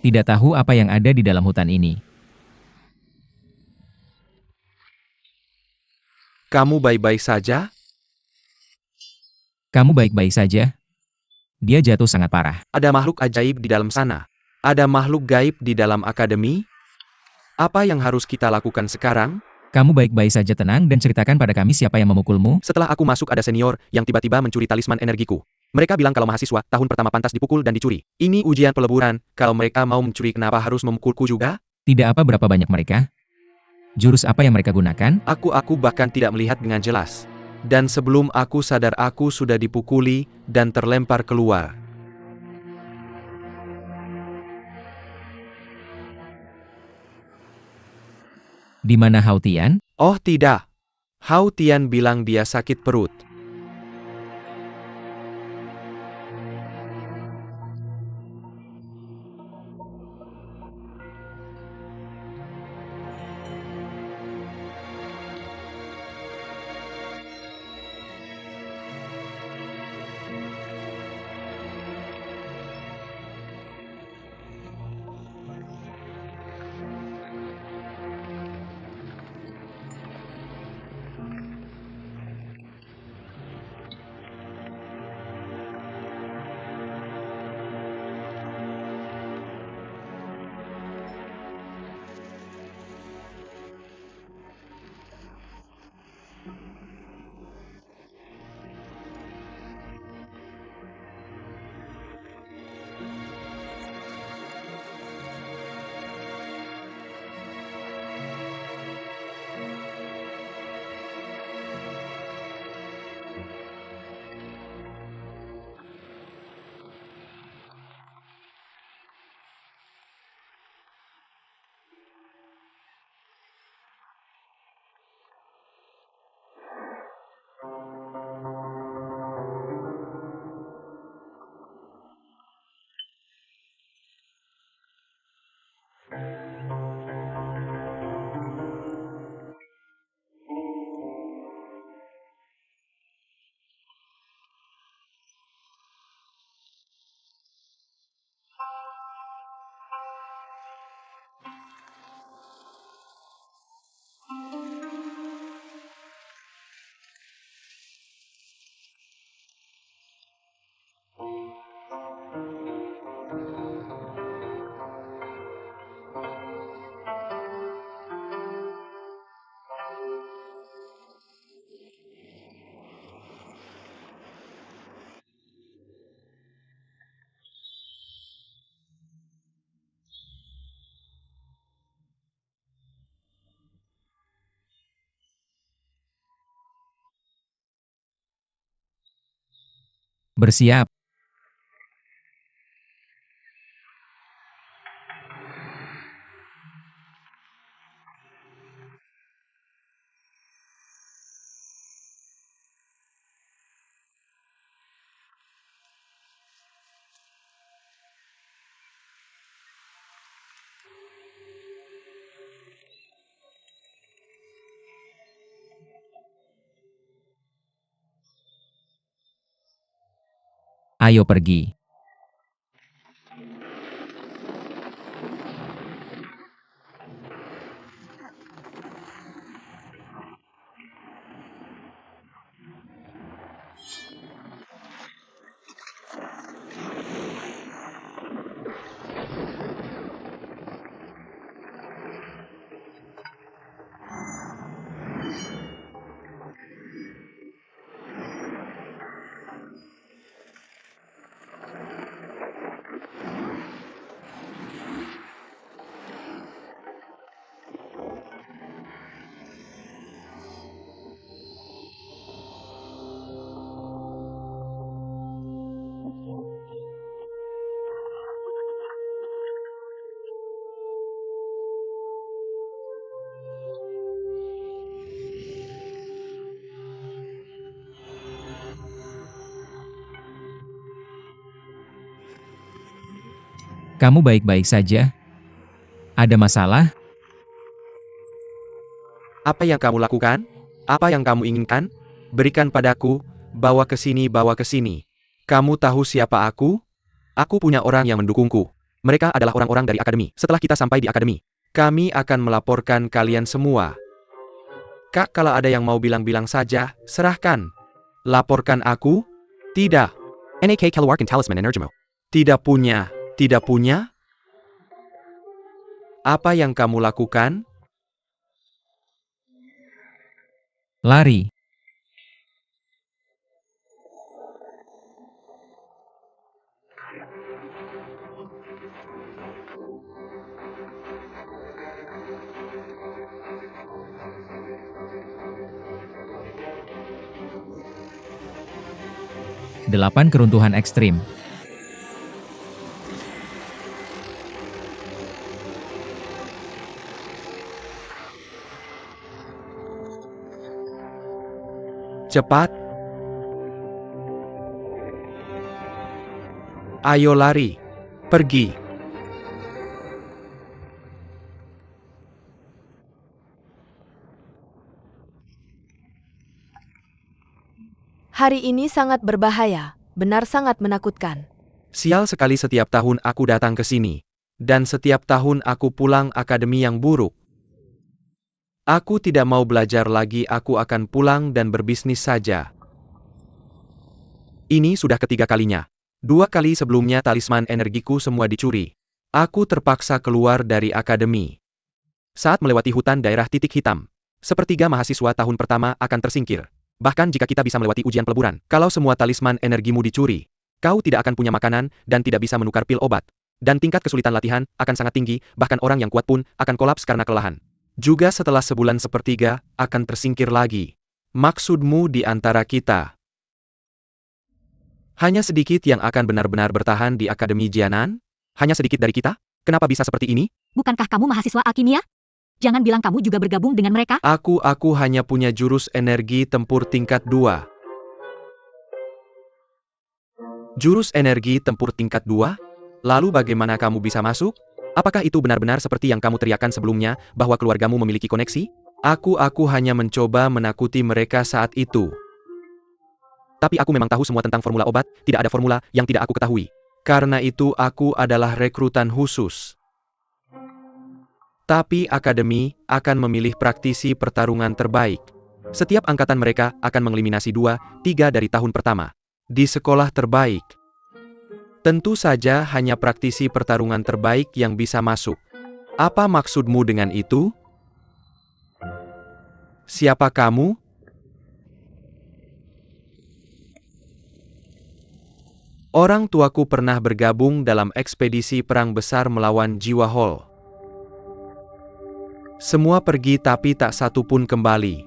Tidak tahu apa yang ada di dalam hutan ini.
Kamu baik-baik saja?
Kamu baik-baik saja? Dia jatuh sangat parah.
Ada makhluk ajaib di dalam sana. Ada makhluk gaib di dalam akademi. Apa yang harus kita lakukan sekarang?
Kamu baik-baik saja, tenang dan ceritakan pada kami siapa yang memukulmu.
Setelah aku masuk ada senior yang tiba-tiba mencuri talisman energiku. Mereka bilang kalau mahasiswa tahun pertama pantas dipukul dan dicuri. Ini ujian peleburan, kalau mereka mau mencuri kenapa harus memukulku juga?
Tidak apa berapa banyak mereka? Jurus apa yang mereka gunakan?
Aku bahkan tidak melihat dengan jelas. Dan sebelum aku sadar aku sudah dipukuli dan terlempar keluar.
Di mana Hao Tian?
Oh tidak. Hao Tian bilang dia sakit perut.
Bersiap. Ayo pergi. Kamu baik-baik saja? Ada masalah?
Apa yang kamu lakukan? Apa yang kamu inginkan? Berikan padaku, bawa ke sini, bawa ke sini. Kamu tahu siapa aku? Aku punya orang yang mendukungku. Mereka adalah orang-orang dari akademi. Setelah kita sampai di akademi, kami akan melaporkan kalian semua. Kak, kalau ada yang mau bilang-bilang saja, serahkan. Laporkan aku? Tidak. NAK keluarkan talisman energimu. Tidak punya. Tidak punya? Apa yang kamu lakukan?
Lari. Delapan keruntuhan ekstrim.
Cepat. Ayo lari. Pergi.
Hari ini sangat berbahaya, benar sangat menakutkan.
Sial sekali, setiap tahun aku datang ke sini. Dan setiap tahun aku pulang akademi yang buruk. Aku tidak mau belajar lagi, aku akan pulang dan berbisnis saja. Ini sudah ketiga kalinya. 2 kali sebelumnya talisman energiku semua dicuri. Aku terpaksa keluar dari akademi. Saat melewati hutan daerah titik hitam, sepertiga mahasiswa tahun pertama akan tersingkir. Bahkan jika kita bisa melewati ujian peleburan, kalau semua talisman energimu dicuri, kau tidak akan punya makanan dan tidak bisa menukar pil obat. Dan tingkat kesulitan latihan akan sangat tinggi, bahkan orang yang kuat pun akan kolaps karena kelelahan. Juga setelah sebulan sepertiga, akan tersingkir lagi. Maksudmu di antara kita? Hanya sedikit yang akan benar-benar bertahan di Akademi Jianan? Hanya sedikit dari kita? Kenapa bisa seperti ini?
Bukankah kamu mahasiswa alkimia? Jangan bilang kamu juga bergabung dengan mereka.
Aku hanya punya jurus energi tempur tingkat 2. Jurus energi tempur tingkat 2? Lalu bagaimana kamu bisa masuk? Apakah itu benar-benar seperti yang kamu teriakkan sebelumnya, bahwa keluargamu memiliki koneksi? Aku hanya mencoba menakuti mereka saat itu. Tapi aku memang tahu semua tentang formula obat, tidak ada formula yang tidak aku ketahui. Karena itu aku adalah rekrutan khusus. Tapi akademi akan memilih praktisi pertarungan terbaik. Setiap angkatan mereka akan mengeliminasi 2-3 dari tahun pertama. Di sekolah terbaik. Tentu saja hanya praktisi pertarungan terbaik yang bisa masuk. Apa maksudmu dengan itu? Siapa kamu? Orang tuaku pernah bergabung dalam ekspedisi perang besar melawan Jiwa Hall. Semua pergi tapi tak satu pun kembali.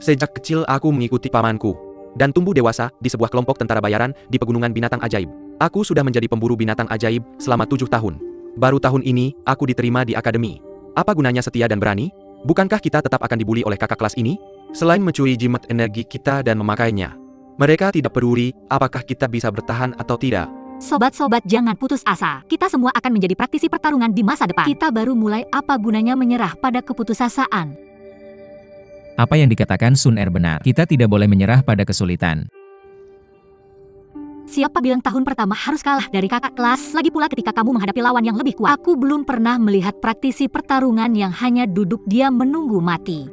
Sejak kecil aku mengikuti pamanku. dan tumbuh dewasa di sebuah kelompok tentara bayaran di pegunungan binatang ajaib. Aku sudah menjadi pemburu binatang ajaib selama 7 tahun. Baru tahun ini, aku diterima di akademi. Apa gunanya setia dan berani? Bukankah kita tetap akan dibully oleh kakak kelas ini? Selain mencuri jimat energi kita dan memakainya, mereka tidak peduli apakah kita bisa bertahan atau tidak.
Sobat-sobat, jangan putus asa. Kita semua akan menjadi praktisi pertarungan di masa depan. Kita baru mulai, apa gunanya menyerah pada keputusasaan?
Apa yang dikatakan Sun Er benar. Kita tidak boleh menyerah pada kesulitan.
Siapa bilang tahun pertama harus kalah dari kakak kelas? Lagi pula ketika kamu menghadapi lawan yang lebih kuat. Aku belum pernah melihat praktisi pertarungan yang hanya duduk diam menunggu mati.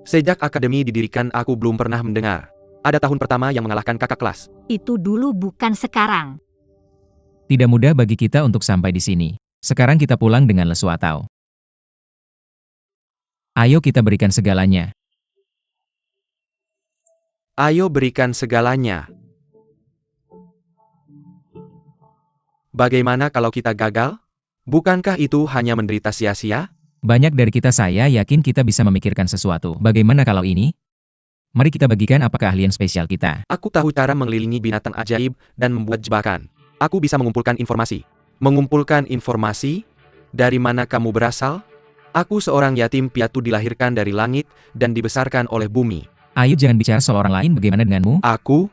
Sejak akademi didirikan, aku belum pernah mendengar ada tahun pertama yang mengalahkan kakak kelas.
Itu dulu, bukan sekarang.
Tidak mudah bagi kita untuk sampai di sini. Sekarang kita pulang dengan lesu atau. Ayo kita berikan segalanya.
Ayo berikan segalanya. Bagaimana kalau kita gagal? Bukankah itu hanya menderita sia-sia?
Banyak dari kita, saya yakin kita bisa memikirkan sesuatu. Bagaimana kalau ini? Mari kita bagikan apa keahlian spesial kita.
Aku tahu cara mengelilingi binatang ajaib dan membuat jebakan. Aku bisa mengumpulkan informasi. Mengumpulkan informasi? Dari mana kamu berasal? Aku seorang yatim piatu dilahirkan dari langit dan dibesarkan oleh bumi.
Ayo jangan bicara soal orang lain, bagaimana denganmu?
Aku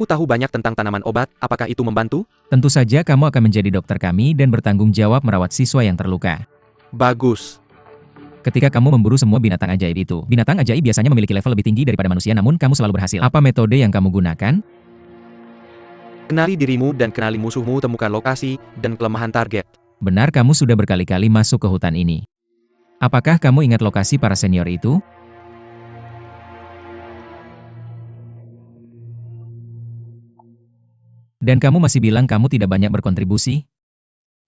tahu banyak tentang tanaman obat, apakah itu membantu?
Tentu saja kamu akan menjadi dokter kami dan bertanggung jawab merawat siswa yang terluka.
Bagus.
Ketika kamu memburu semua binatang ajaib itu, binatang ajaib biasanya memiliki level lebih tinggi daripada manusia, namun kamu selalu berhasil. Apa metode yang kamu gunakan?
Kenali dirimu dan kenali musuhmu, temukan lokasi dan kelemahan target.
Benar, kamu sudah berkali-kali masuk ke hutan ini. Apakah kamu ingat lokasi para senior itu? Dan kamu masih bilang kamu tidak banyak berkontribusi?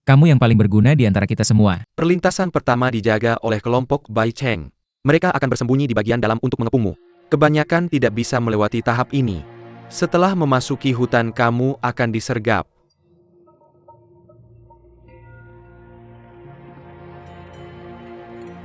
Kamu yang paling berguna di antara kita semua.
Perlintasan pertama dijaga oleh kelompok Bai Cheng. Mereka akan bersembunyi di bagian dalam untuk mengepungmu. Kebanyakan tidak bisa melewati tahap ini. Setelah memasuki hutan, kamu akan disergap.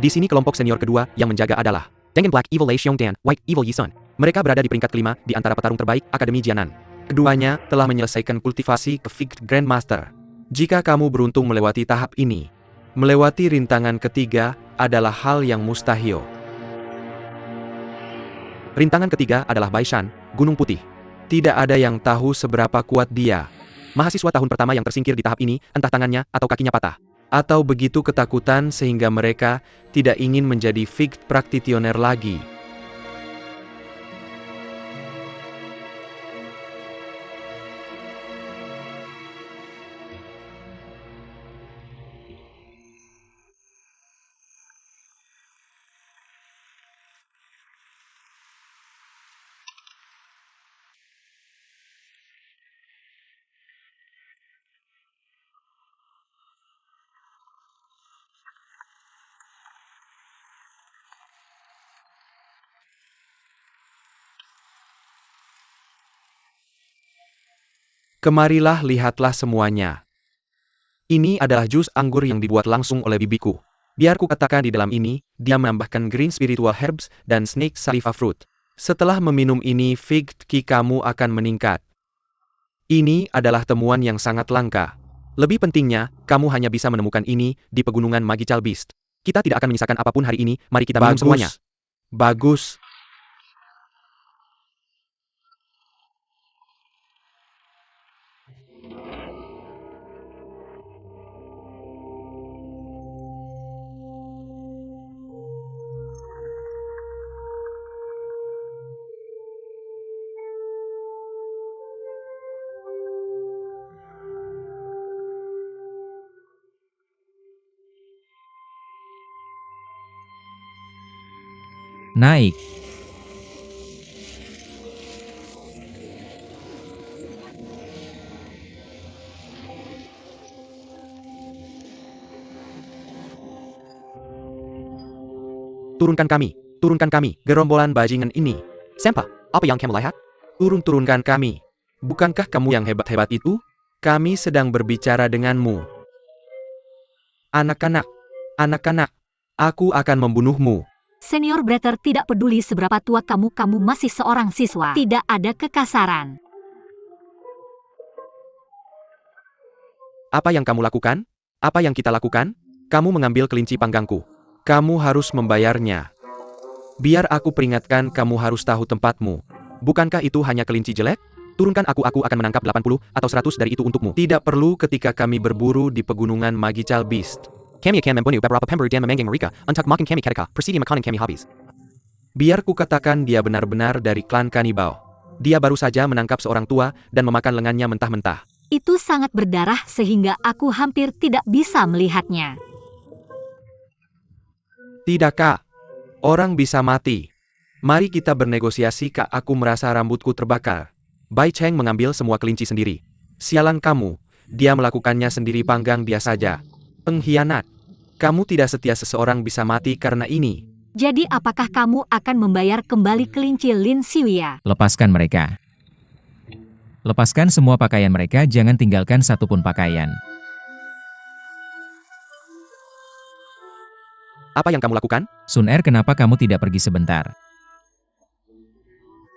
Di sini kelompok senior kedua yang menjaga adalah Deng Black Evil Lei Xiongdan, White Evil Yi Sun. Mereka berada di peringkat kelima di antara petarung terbaik Akademi Jianan. Keduanya telah menyelesaikan kultivasi ke Fifth Grandmaster. Jika kamu beruntung melewati tahap ini, melewati rintangan ketiga adalah hal yang mustahil. Rintangan ketiga adalah Baishan, Gunung Putih. Tidak ada yang tahu seberapa kuat dia. Mahasiswa tahun pertama yang tersingkir di tahap ini, entah tangannya atau kakinya patah, atau begitu ketakutan sehingga mereka tidak ingin menjadi Fifth Practitioner lagi. Kemarilah, lihatlah semuanya. Ini adalah jus anggur yang dibuat langsung oleh bibiku. Biar ku katakan di dalam ini, dia menambahkan green spiritual herbs dan snake saliva fruit. Setelah meminum ini, fig ki kamu akan meningkat. Ini adalah temuan yang sangat langka. Lebih pentingnya, kamu hanya bisa menemukan ini di pegunungan Magical Beast. Kita tidak akan menyisakan apapun hari ini, mari kita minum semuanya. Bagus.
Naik.
Turunkan kami, gerombolan bajingan ini. Senpai, apa yang kamu lihat? Turunkan kami. Bukankah kamu yang hebat-hebat itu? Kami sedang berbicara denganmu. Anak-anak, aku akan membunuhmu.
Senior Brother tidak peduli seberapa tua kamu masih seorang siswa. Tidak ada kekasaran.
Apa yang kamu lakukan? Apa yang kita lakukan? Kamu mengambil kelinci panggangku. Kamu harus membayarnya. Biar aku peringatkan, kamu harus tahu tempatmu. Bukankah itu hanya kelinci jelek? Turunkan aku akan menangkap 80 atau 100 dari itu untukmu. Tidak perlu ketika kami berburu di pegunungan Magical Beast.
Kami akan membunuh beberapa pemburu dan memanggil mereka untuk makan kami ketika persidi makanan kami habis.
Biar ku katakan dia benar-benar dari klan kanibal. Dia baru saja menangkap seorang tua dan memakan lengannya mentah-mentah.
Itu sangat berdarah sehingga aku hampir tidak bisa melihatnya.
Tidak, Kak. Orang bisa mati. Mari kita bernegosiasi, Kak. Aku merasa rambutku terbakar. Bai Cheng mengambil semua kelinci sendiri. Sialan kamu. Dia melakukannya sendiri, panggang dia saja. Pengkhianat. Kamu tidak setia, seseorang bisa mati karena ini.
Jadi apakah kamu akan membayar kembali kelinci Lin Xiuya?
Lepaskan mereka. Lepaskan semua pakaian mereka, jangan tinggalkan satupun pakaian.
Apa yang kamu lakukan?
Sun Er, kenapa kamu tidak pergi sebentar?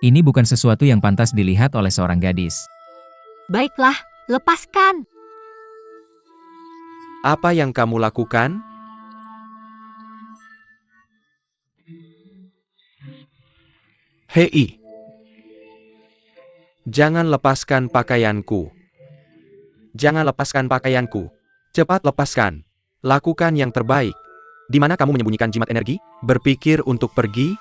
Ini bukan sesuatu yang pantas dilihat oleh seorang gadis.
Baiklah, lepaskan.
Apa yang kamu lakukan? Hei. Jangan lepaskan pakaianku. Jangan lepaskan pakaianku. Cepat lepaskan. Lakukan yang terbaik. Di mana kamu menyembunyikan jimat energi? Berpikir untuk pergi?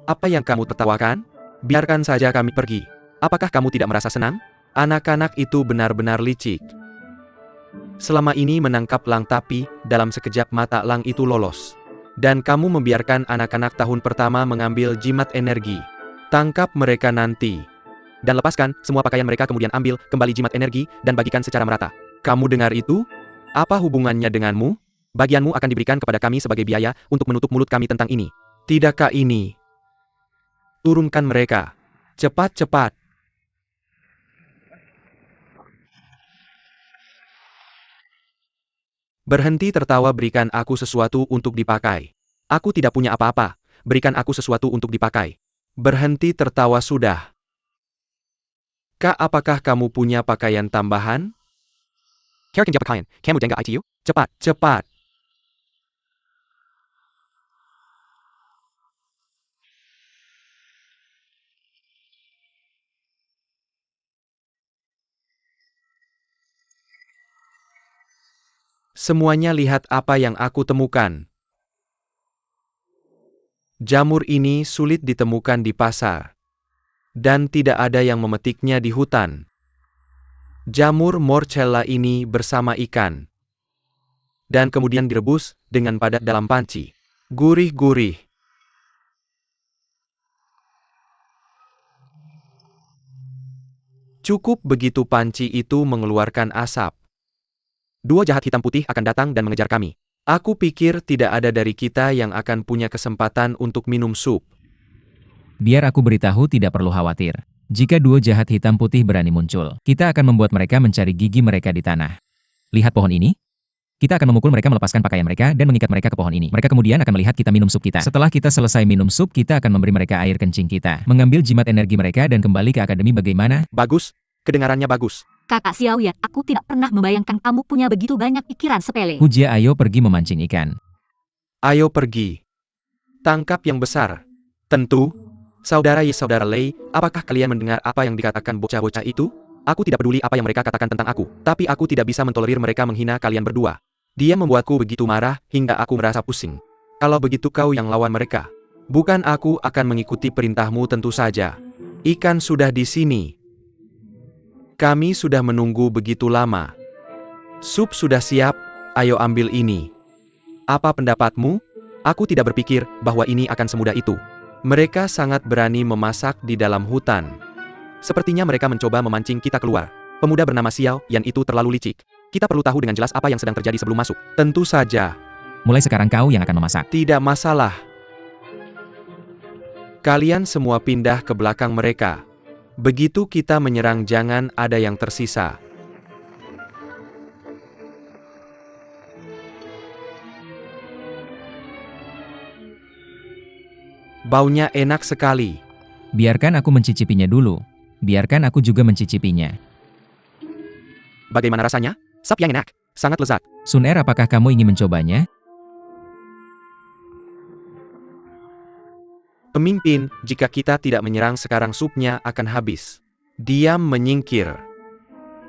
Apa yang kamu tertawakan? Biarkan saja kami pergi. Apakah kamu tidak merasa senang? Anak-anak itu benar-benar licik. Selama ini menangkap Lang, tapi dalam sekejap mata Lang itu lolos. Dan kamu membiarkan anak-anak tahun pertama mengambil jimat energi. Tangkap mereka nanti. Dan lepaskan semua pakaian mereka, kemudian ambil kembali jimat energi dan bagikan secara merata. Kamu dengar itu? Apa hubungannya denganmu? Bagianmu akan diberikan kepada kami sebagai biaya untuk menutup mulut kami tentang ini. Tidakkah ini? Turunkan mereka. Cepat-cepat. Berhenti tertawa, berikan aku sesuatu untuk dipakai. Aku tidak punya apa-apa. Berikan aku sesuatu untuk dipakai. Berhenti tertawa sudah. Kak, apakah kamu punya pakaian tambahan?
Karakan dia pakaian. Kamu dengar ITU?
Cepat, cepat. Semuanya lihat apa yang aku temukan. Jamur ini sulit ditemukan di pasar. Dan tidak ada yang memetiknya di hutan. Jamur morcella ini bersama ikan. Dan kemudian direbus dengan padat dalam panci. Gurih-gurih. Cukup begitu panci itu mengeluarkan asap. 2 jahat hitam putih akan datang dan mengejar kami. Aku pikir tidak ada dari kita yang akan punya kesempatan untuk minum sup.
Biar aku beritahu, tidak perlu khawatir. Jika 2 jahat hitam putih berani muncul, kita akan membuat mereka mencari gigi mereka di tanah. Lihat pohon ini? Kita akan memukul mereka, melepaskan pakaian mereka, dan mengikat mereka ke pohon ini. Mereka kemudian akan melihat kita minum sup kita. Setelah kita selesai minum sup, kita akan memberi mereka air kencing kita. Mengambil jimat energi mereka dan kembali ke akademi. Bagaimana?
Bagus. Kedengarannya bagus.
Kakak Xiaoyan, aku tidak pernah membayangkan kamu punya begitu banyak pikiran sepele.
Hujia, ayo pergi memancing ikan.
Ayo pergi. Tangkap yang besar. Tentu. Saudara Yi, saudara Lei, apakah kalian mendengar apa yang dikatakan bocah-bocah itu? Aku tidak peduli apa yang mereka katakan tentang aku, tapi aku tidak bisa mentolerir mereka menghina kalian berdua. Dia membuatku begitu marah, hingga aku merasa pusing. Kalau begitu kau yang lawan mereka. Bukan, aku akan mengikuti perintahmu tentu saja. Ikan sudah di sini. Kami sudah menunggu begitu lama. Sup sudah siap, ayo ambil ini. Apa pendapatmu? Aku tidak berpikir bahwa ini akan semudah itu. Mereka sangat berani memasak di dalam hutan. Sepertinya mereka mencoba memancing kita keluar. Pemuda bernama Xiao Yan itu terlalu licik.
Kita perlu tahu dengan jelas apa yang sedang terjadi sebelum masuk.
Tentu saja.
Mulai sekarang kau yang akan memasak.
Tidak masalah. Kalian semua pindah ke belakang mereka. Begitu kita menyerang jangan ada yang tersisa. Baunya enak sekali.
Biarkan aku mencicipinya dulu. Biarkan aku juga mencicipinya.
Bagaimana rasanya? Sup yang enak. Sangat lezat.
Sun Er, apakah kamu ingin mencobanya?
Pemimpin, jika kita tidak menyerang sekarang supnya akan habis. Diam menyingkir.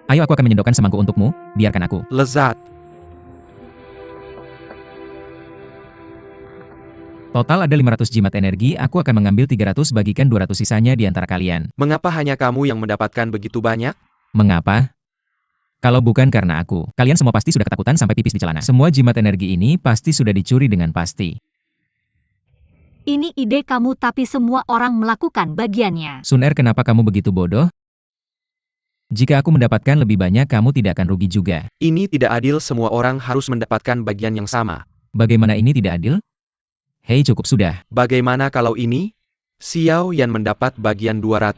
Ayo, aku akan menyendokkan semangkuk untukmu. Biarkan aku.
Lezat.
Total ada 500 jimat energi, aku akan mengambil 300 bagikan 200 sisanya di antara kalian.
Mengapa hanya kamu yang mendapatkan begitu banyak?
Mengapa? Kalau bukan karena aku, kalian semua pasti sudah ketakutan sampai pipis di celana. Semua jimat energi ini pasti sudah dicuri dengan pasti.
Ini ide kamu tapi semua orang melakukan bagiannya.
Sun Er, kenapa kamu begitu bodoh? Jika aku mendapatkan lebih banyak, kamu tidak akan rugi juga.
Ini tidak adil, semua orang harus mendapatkan bagian yang sama.
Bagaimana ini tidak adil? Hei, cukup sudah.
Bagaimana kalau ini? Xiao Yan mendapat bagian 200.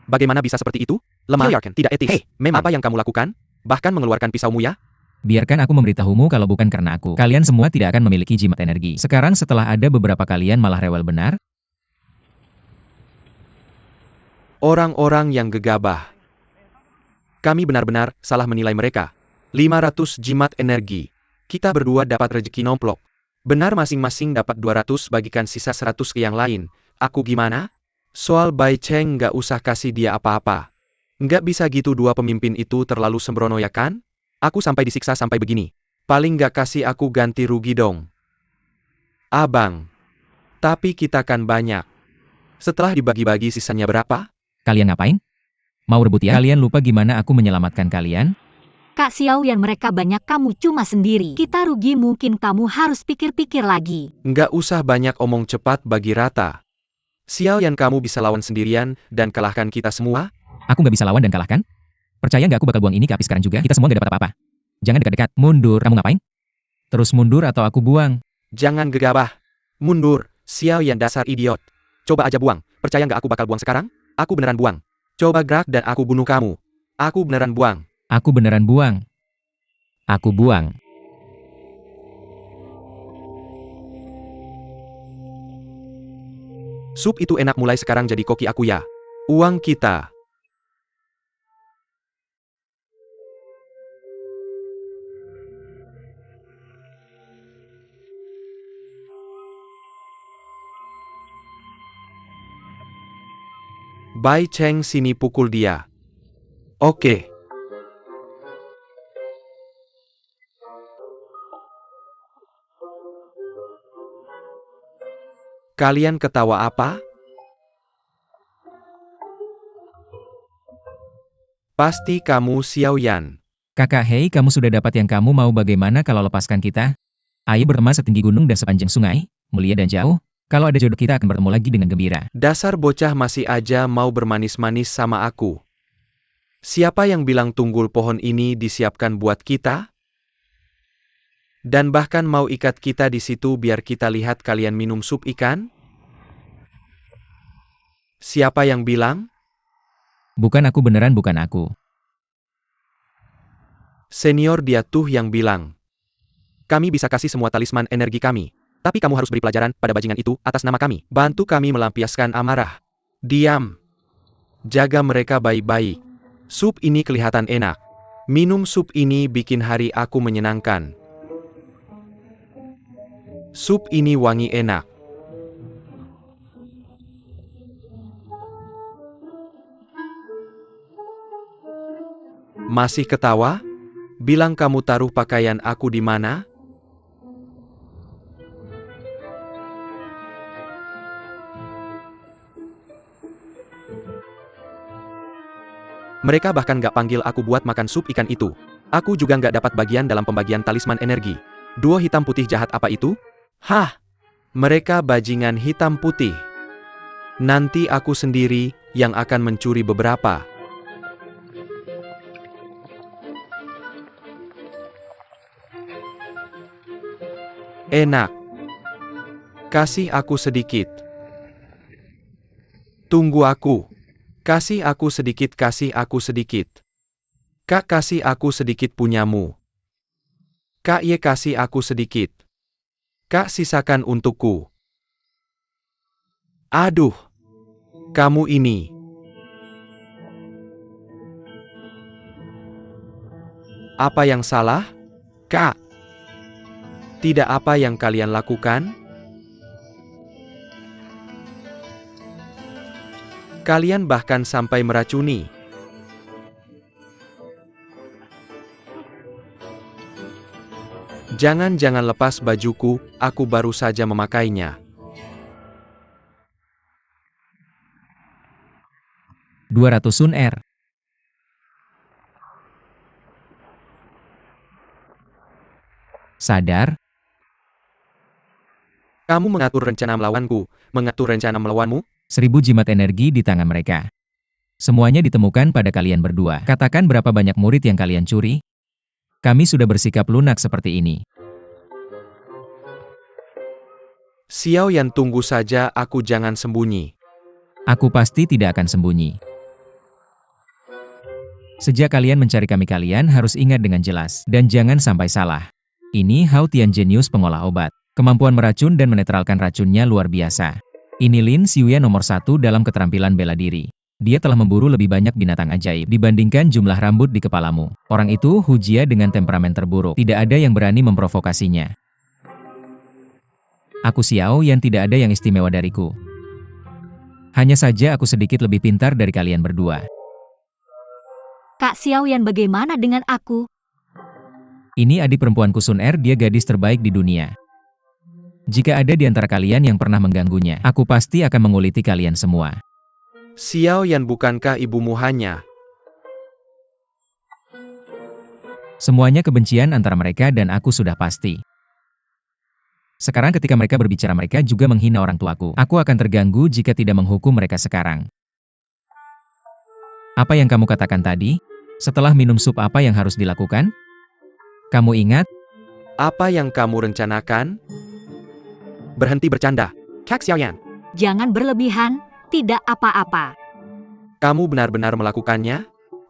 Bagaimana bisa seperti itu? Lemah, tidak etis. Hei, memang. Apa yang kamu lakukan? Bahkan mengeluarkan pisaumu ya?
Biarkan aku memberitahumu, kalau bukan karena aku, kalian semua tidak akan memiliki jimat energi. Sekarang setelah ada beberapa kalian malah rewel benar.
Orang-orang yang gegabah. Kami benar-benar salah menilai mereka. 500 jimat energi. Kita berdua dapat rejeki nomplok. Benar, masing-masing dapat 200 bagikan sisa 100 ke yang lain. Aku gimana? Soal Bai Cheng nggak usah kasih dia apa-apa. Nggak bisa gitu, dua pemimpin itu terlalu sembrono ya kan? Aku sampai disiksa sampai begini. Paling nggak kasih aku ganti rugi dong. Abang. Tapi kita kan banyak. Setelah dibagi-bagi sisanya berapa?
Kalian ngapain? Mau rebut ya? Kalian lupa gimana aku menyelamatkan kalian?
Kak Xiao Yan, mereka banyak, kamu cuma sendiri. Kita rugi, mungkin kamu harus pikir-pikir lagi.
Nggak usah banyak omong, cepat bagi rata. Xiao Yan, kamu bisa lawan sendirian dan kalahkan kita semua?
Aku nggak bisa lawan dan kalahkan? Percaya nggak aku bakal buang ini ke api sekarang juga? Kita semua nggak dapat apa-apa. Jangan dekat-dekat. Mundur. Kamu ngapain? Terus mundur atau aku buang?
Jangan gegabah. Mundur. Xiao Yan, dasar idiot.
Coba aja buang. Percaya nggak aku bakal buang sekarang? Aku beneran buang.
Coba gerak dan aku bunuh kamu. Aku beneran buang.
Aku beneran buang. Aku buang.
Sup itu enak, mulai sekarang jadi koki aku ya. Uang kita. Bai Cheng, sini pukul dia. Oke. Kalian ketawa apa? Pasti kamu Xiao Yan.
Kakak, hei, kamu sudah dapat yang kamu mau. Bagaimana kalau lepaskan kita? Ayo berteman setinggi gunung dan sepanjang sungai, mulia dan jauh. Kalau ada jodoh, kita akan bertemu lagi dengan gembira.
Dasar bocah masih aja mau bermanis-manis sama aku. Siapa yang bilang tunggul pohon ini disiapkan buat kita? Dan bahkan mau ikat kita di situ biar kita lihat kalian minum sup ikan? Siapa yang bilang?
Bukan aku, beneran bukan aku.
Senior dia tuh yang bilang.
Kami bisa kasih semua talisman energi kami. Tapi kamu harus beri pelajaran pada bajingan itu atas nama kami.
Bantu kami melampiaskan amarah. Diam. Jaga mereka baik-baik. Sup ini kelihatan enak. Minum sup ini bikin hari aku menyenangkan. Sup ini wangi enak. Masih ketawa? Bilang kamu taruh pakaian aku di mana?
Mereka bahkan gak panggil aku buat makan sup ikan itu. Aku juga gak dapat bagian dalam pembagian talisman energi. Duo hitam putih jahat apa itu?
Hah? Mereka bajingan hitam putih. Nanti aku sendiri yang akan mencuri beberapa. Enak. Kasih aku sedikit. Tunggu aku. Kasih aku sedikit, kasih aku sedikit. Kak, kasih aku sedikit punyamu. Kak, ye, kasih aku sedikit. Kak, sisakan untukku. Aduh. Kamu ini. Apa yang salah? Kak. Tidak apa yang kalian lakukan? Kalian bahkan sampai meracuni. Jangan lepas bajuku, aku baru saja memakainya.
200 Sun R. Sadar,
Kamu mengatur rencana melawanku, mengatur rencana melawanmu?
1000 jimat energi di tangan mereka. Semuanya ditemukan pada kalian berdua. Katakan berapa banyak murid yang kalian curi? Kami sudah bersikap lunak seperti ini.
Xiao Yan, tunggu saja, aku jangan sembunyi.
Aku pasti tidak akan sembunyi. Sejak kalian mencari kami, kalian harus ingat dengan jelas. Dan jangan sampai salah. Ini Hao Tian, jenius pengolah obat. Kemampuan meracun dan menetralkan racunnya luar biasa. Ini Lin Xiuya nomor 1 dalam keterampilan bela diri. Dia telah memburu lebih banyak binatang ajaib dibandingkan jumlah rambut di kepalamu. Orang itu Hu Jia dengan temperamen terburuk. Tidak ada yang berani memprovokasinya. Aku Xiao Yan, tidak ada yang istimewa dariku. Hanya saja aku sedikit lebih pintar dari kalian berdua.
Kak Xiao Yan, bagaimana dengan aku?
Ini adik perempuanku Sun Er, dia gadis terbaik di dunia. Jika ada di antara kalian yang pernah mengganggunya, aku pasti akan menguliti kalian semua.
Xiao Yan, bukankah ibumu hanya?
Semuanya kebencian antara mereka dan aku sudah pasti. Sekarang ketika mereka berbicara, mereka juga menghina orang tuaku. Aku akan terganggu jika tidak menghukum mereka sekarang. Apa yang kamu katakan tadi? Setelah minum sup, apa yang harus dilakukan? Kamu ingat?
Apa yang kamu rencanakan? Berhenti bercanda, Kak Xiao Yan.
Jangan berlebihan, tidak apa-apa.
Kamu benar-benar melakukannya?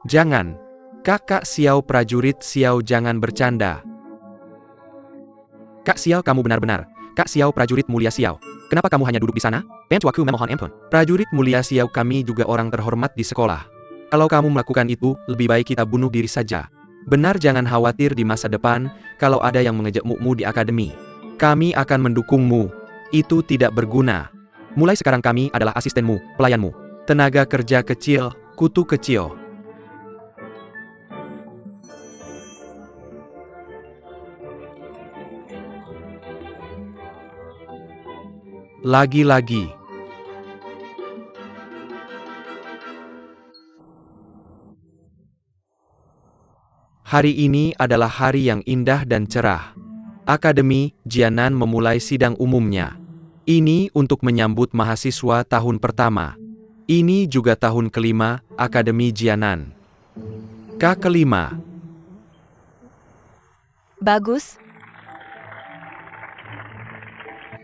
Jangan. Kakak Xiao, prajurit Xiao, jangan bercanda. Kak Xiao, kamu benar-benar. Kak Xiao, prajurit mulia Xiao. Kenapa kamu hanya duduk di sana? Bantuaku memohon ampun. Prajurit mulia Xiao, kami juga orang terhormat di sekolah. Kalau kamu melakukan itu, lebih baik kita bunuh diri saja. Benar, jangan khawatir, di masa depan, kalau ada yang mengejekmu di akademi, kami akan mendukungmu. Itu tidak berguna. Mulai sekarang kami adalah asistenmu, pelayanmu. Tenaga kerja kecil, kutu kecil. Lagi-lagi. Hari ini adalah hari yang indah dan cerah. Akademi Jianan memulai sidang umumnya. Ini untuk menyambut mahasiswa tahun pertama. Ini juga tahun kelima Akademi Jianan. Kelima.
Bagus.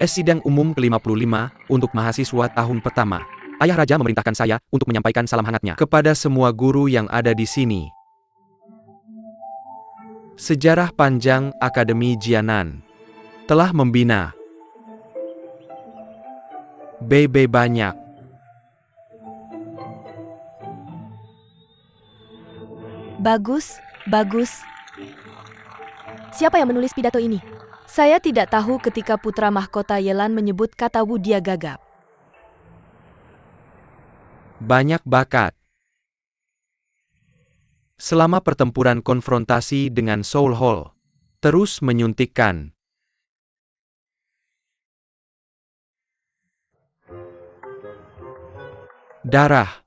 Sidang umum ke-55 untuk mahasiswa tahun pertama. Ayah Raja memerintahkan saya untuk menyampaikan salam hangatnya kepada semua guru yang ada di sini. Sejarah panjang Akademi Jianan telah membina BB banyak.
Bagus, bagus. Siapa yang menulis pidato ini? Saya tidak tahu ketika putra mahkota Yelan menyebut kata Wu, dia gagap.
Banyak bakat. Selama pertempuran konfrontasi dengan Soul Hall, terus menyuntikkan. Darah.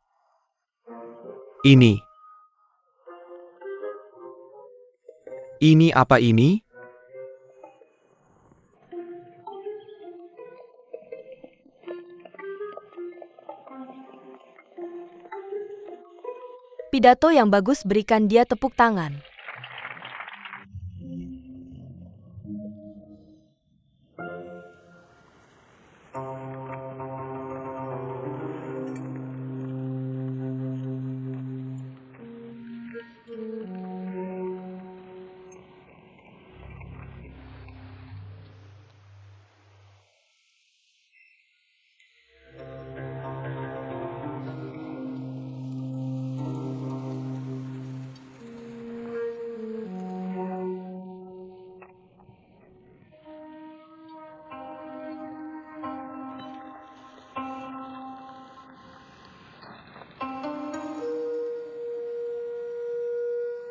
Ini apa ini?
Pidato yang bagus, berikan dia tepuk tangan.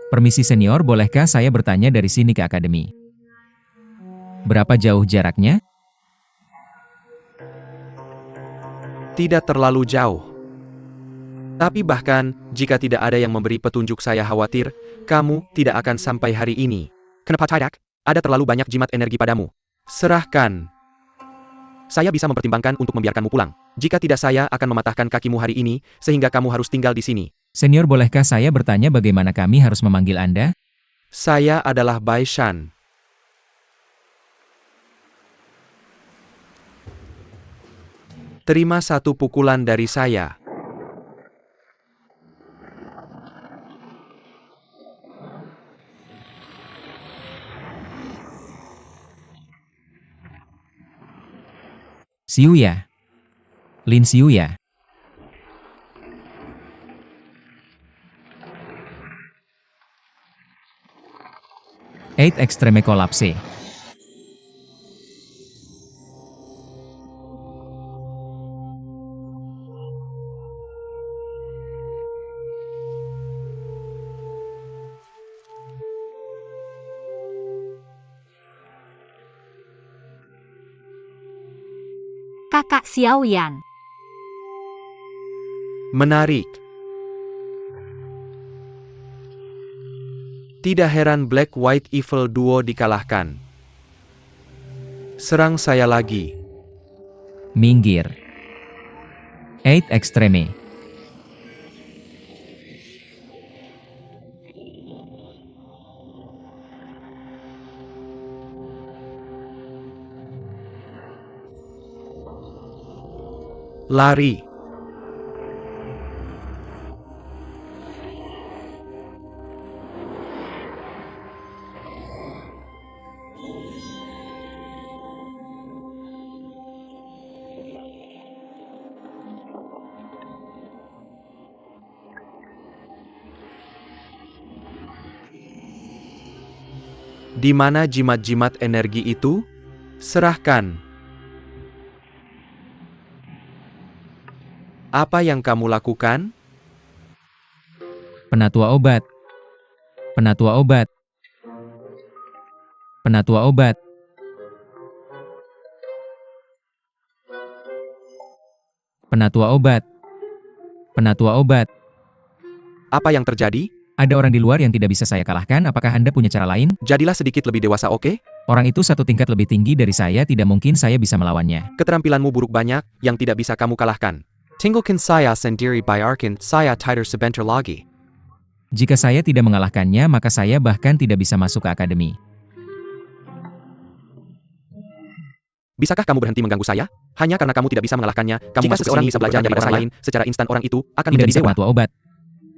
Permisi senior, bolehkah saya bertanya dari sini ke akademi? Berapa jauh jaraknya?
Tidak terlalu jauh. Tapi bahkan, jika tidak ada yang memberi petunjuk, saya khawatir, kamu tidak akan sampai hari ini. Kenapa tidak? Ada terlalu banyak jimat energi padamu. Serahkan. Saya bisa mempertimbangkan untuk membiarkanmu pulang. Jika tidak, saya akan mematahkan kakimu hari ini, sehingga kamu harus tinggal di sini.
Senior, bolehkah saya bertanya bagaimana kami harus memanggil Anda?
Saya adalah Bai Shan. Terima satu pukulan dari saya.
Xiuya. Lin Xiuya. Eight Extreme Collapse.
Kakak Xiaoyan.
Menarik. Tidak heran Black White Evil Duo dikalahkan. Serang saya lagi.
Minggir. Eight Extreme.
Lari. Di mana jimat-jimat energi itu? Serahkan. Apa yang kamu lakukan?
Penatua obat. Penatua obat. Penatua obat. Penatua obat. Penatua obat.
Apa yang terjadi?
Ada orang di luar yang tidak bisa saya kalahkan, apakah Anda punya cara lain?
Jadilah sedikit lebih dewasa, oke?
Orang itu satu tingkat lebih tinggi dari saya, tidak mungkin saya bisa melawannya.
Keterampilanmu buruk banyak, yang tidak bisa kamu kalahkan. Tinggalkan saya sendiri biarkan saya tidur sebentar lagi.
Jika saya tidak mengalahkannya, maka saya bahkan tidak bisa masuk ke akademi.
Bisakah kamu berhenti mengganggu saya? Hanya karena kamu tidak bisa mengalahkannya, kamu
Jika
masuk
seseorang
sini
bisa
untuk belajar
belajar
dari
dari
orang
saya,
lain, secara instan orang itu akan
Tidak
menjadi
bisa
dewa.
penatua obat.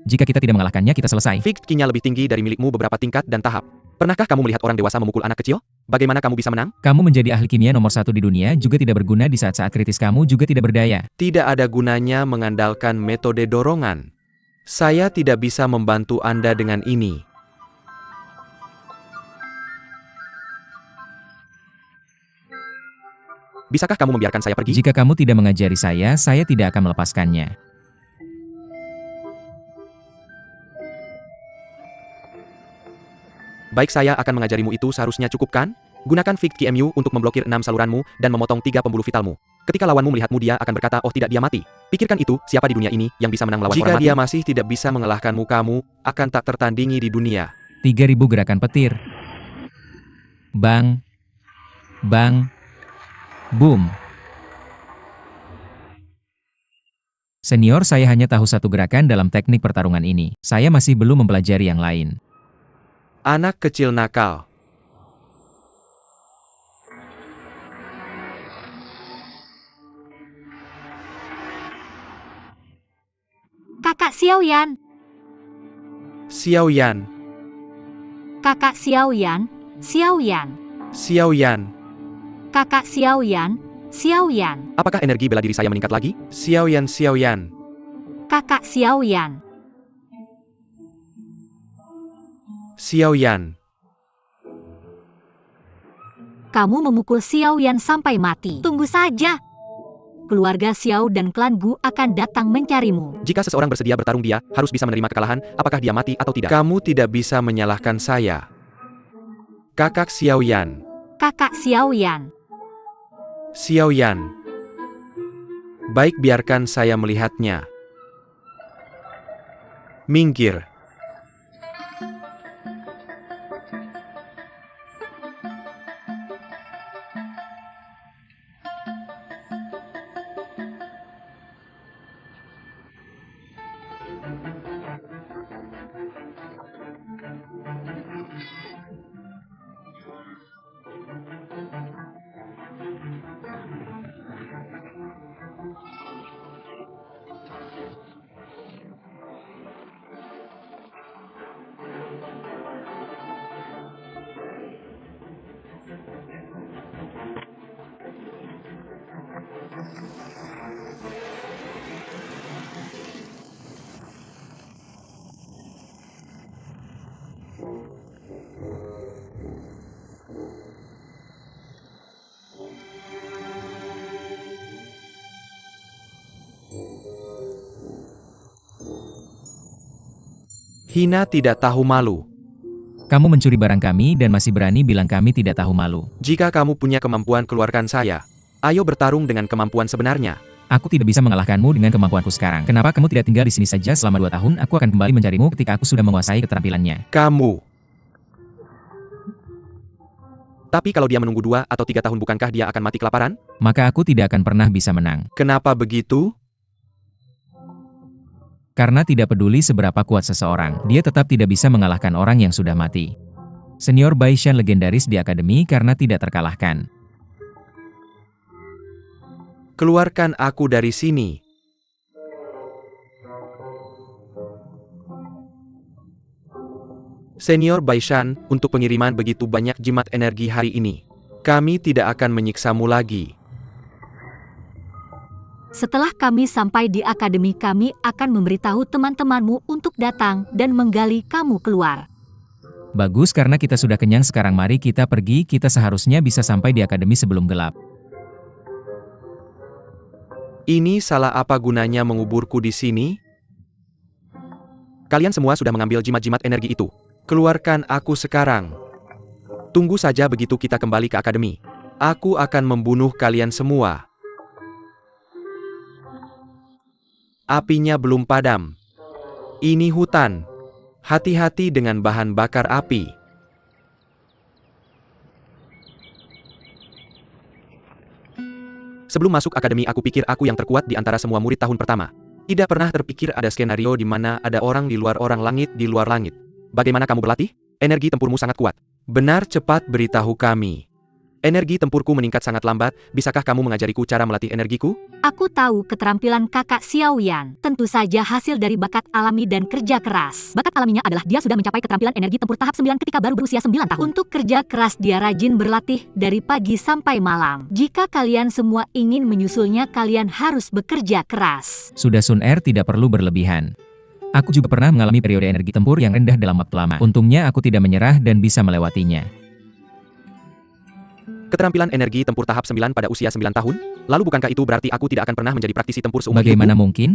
Jika kita tidak mengalahkannya, kita selesai.
Fix kinya lebih tinggi dari milikmu beberapa tingkat dan tahap. Pernahkah kamu melihat orang dewasa memukul anak kecil? Bagaimana kamu bisa menang?
Kamu menjadi ahli kimia nomor 1 di dunia, juga tidak berguna di saat-saat kritis, kamu juga tidak berdaya.
Tidak ada gunanya mengandalkan metode dorongan. Saya tidak bisa membantu Anda dengan ini. Bisakah kamu membiarkan saya pergi?
Jika kamu tidak mengajari saya tidak akan melepaskannya.
Baik, saya akan mengajarimu, itu seharusnya cukup kan? Gunakan Fix QMU untuk memblokir 6 saluranmu dan memotong 3 pembuluh vitalmu. Ketika lawanmu melihatmu, dia akan berkata, oh tidak, dia mati. Pikirkan itu, siapa di dunia ini yang bisa menang melawan
Jika
orang mati?
dia
masih tidak bisa mengalahkanmu, kamu akan tak tertandingi di dunia.
3000 gerakan petir. Bang. Bang. Boom. Senior, saya hanya tahu satu gerakan dalam teknik pertarungan ini. Saya masih belum mempelajari yang lain.
Anak kecil nakal.
Kakak Xiaoyan.
Xiaoyan.
Kakak Xiaoyan. Xiaoyan.
Xiaoyan.
Kakak Xiaoyan. Xiaoyan.
Apakah energi bela diri saya meningkat lagi? Xiaoyan, Xiaoyan.
Kakak Xiaoyan.
Xiaoyan.
Kamu memukul Xiaoyan sampai mati. Tunggu saja. keluarga Xiao dan klan Gu akan datang mencarimu.
Jika seseorang bersedia bertarung, dia harus bisa menerima kekalahan, apakah dia mati atau tidak. Kamu tidak bisa menyalahkan saya. Kakak Xiao Yan.
Kakak Xiao Yan.
Xiao Yan. Baik, biarkan saya melihatnya. Minggir. Hina tidak tahu malu.
Kamu mencuri barang kami dan masih berani bilang kami tidak tahu malu.
Jika kamu punya kemampuan, keluarkan saya. Ayo bertarung dengan kemampuan sebenarnya.
Aku tidak bisa mengalahkanmu dengan kemampuanku sekarang. Kenapa kamu tidak tinggal di sini saja selama 2 tahun? Aku akan kembali mencarimu ketika aku sudah menguasai keterampilannya.
Kamu. Tapi kalau dia menunggu 2 atau 3 tahun, bukankah dia akan mati kelaparan?
Maka aku tidak akan pernah bisa menang.
Kenapa begitu?
Karena tidak peduli seberapa kuat seseorang, dia tetap tidak bisa mengalahkan orang yang sudah mati. Senior Baishan legendaris di akademi karena tidak terkalahkan.
Keluarkan aku dari sini. Senior Baishan, untuk pengiriman begitu banyak jimat energi hari ini. Kami tidak akan menyiksamu lagi.
Setelah kami sampai di akademi, kami akan memberitahu teman-temanmu untuk datang dan menggali kamu keluar.
Bagus, karena kita sudah kenyang sekarang, mari kita pergi, kita seharusnya bisa sampai di akademi sebelum gelap.
Ini salah apa gunanya menguburku di sini? Kalian semua sudah mengambil jimat-jimat energi itu. Keluarkan aku sekarang. Tunggu saja begitu kita kembali ke akademi. Aku akan membunuh kalian semua. Apinya belum padam. Ini hutan. Hati-hati dengan bahan bakar api. Sebelum masuk akademi, aku pikir aku yang terkuat di antara semua murid tahun pertama. Tidak pernah terpikir ada skenario di mana ada orang di luar orang, langit di luar langit. Bagaimana kamu berlatih? Energi tempurmu sangat kuat. Benar, cepat beritahu kami. Energi tempurku meningkat sangat lambat, bisakah kamu mengajariku cara melatih energiku?
Aku tahu keterampilan kakak Xiao Yan. Tentu saja hasil dari bakat alami dan kerja keras. Bakat alaminya adalah dia sudah mencapai keterampilan energi tempur tahap 9 ketika baru berusia 9 tahun. Untuk kerja keras dia rajin berlatih dari pagi sampai malam. Jika kalian semua ingin menyusulnya, kalian harus bekerja keras.
Sudah, Sun Er, tidak perlu berlebihan. Aku juga pernah mengalami periode energi tempur yang rendah dalam waktu lama. Untungnya aku tidak menyerah dan bisa melewatinya.
Keterampilan energi tempur tahap 9 pada usia 9 tahun? Lalu bukankah itu berarti aku tidak akan pernah menjadi praktisi tempur seumur
Bagaimana
hidupku?
mungkin?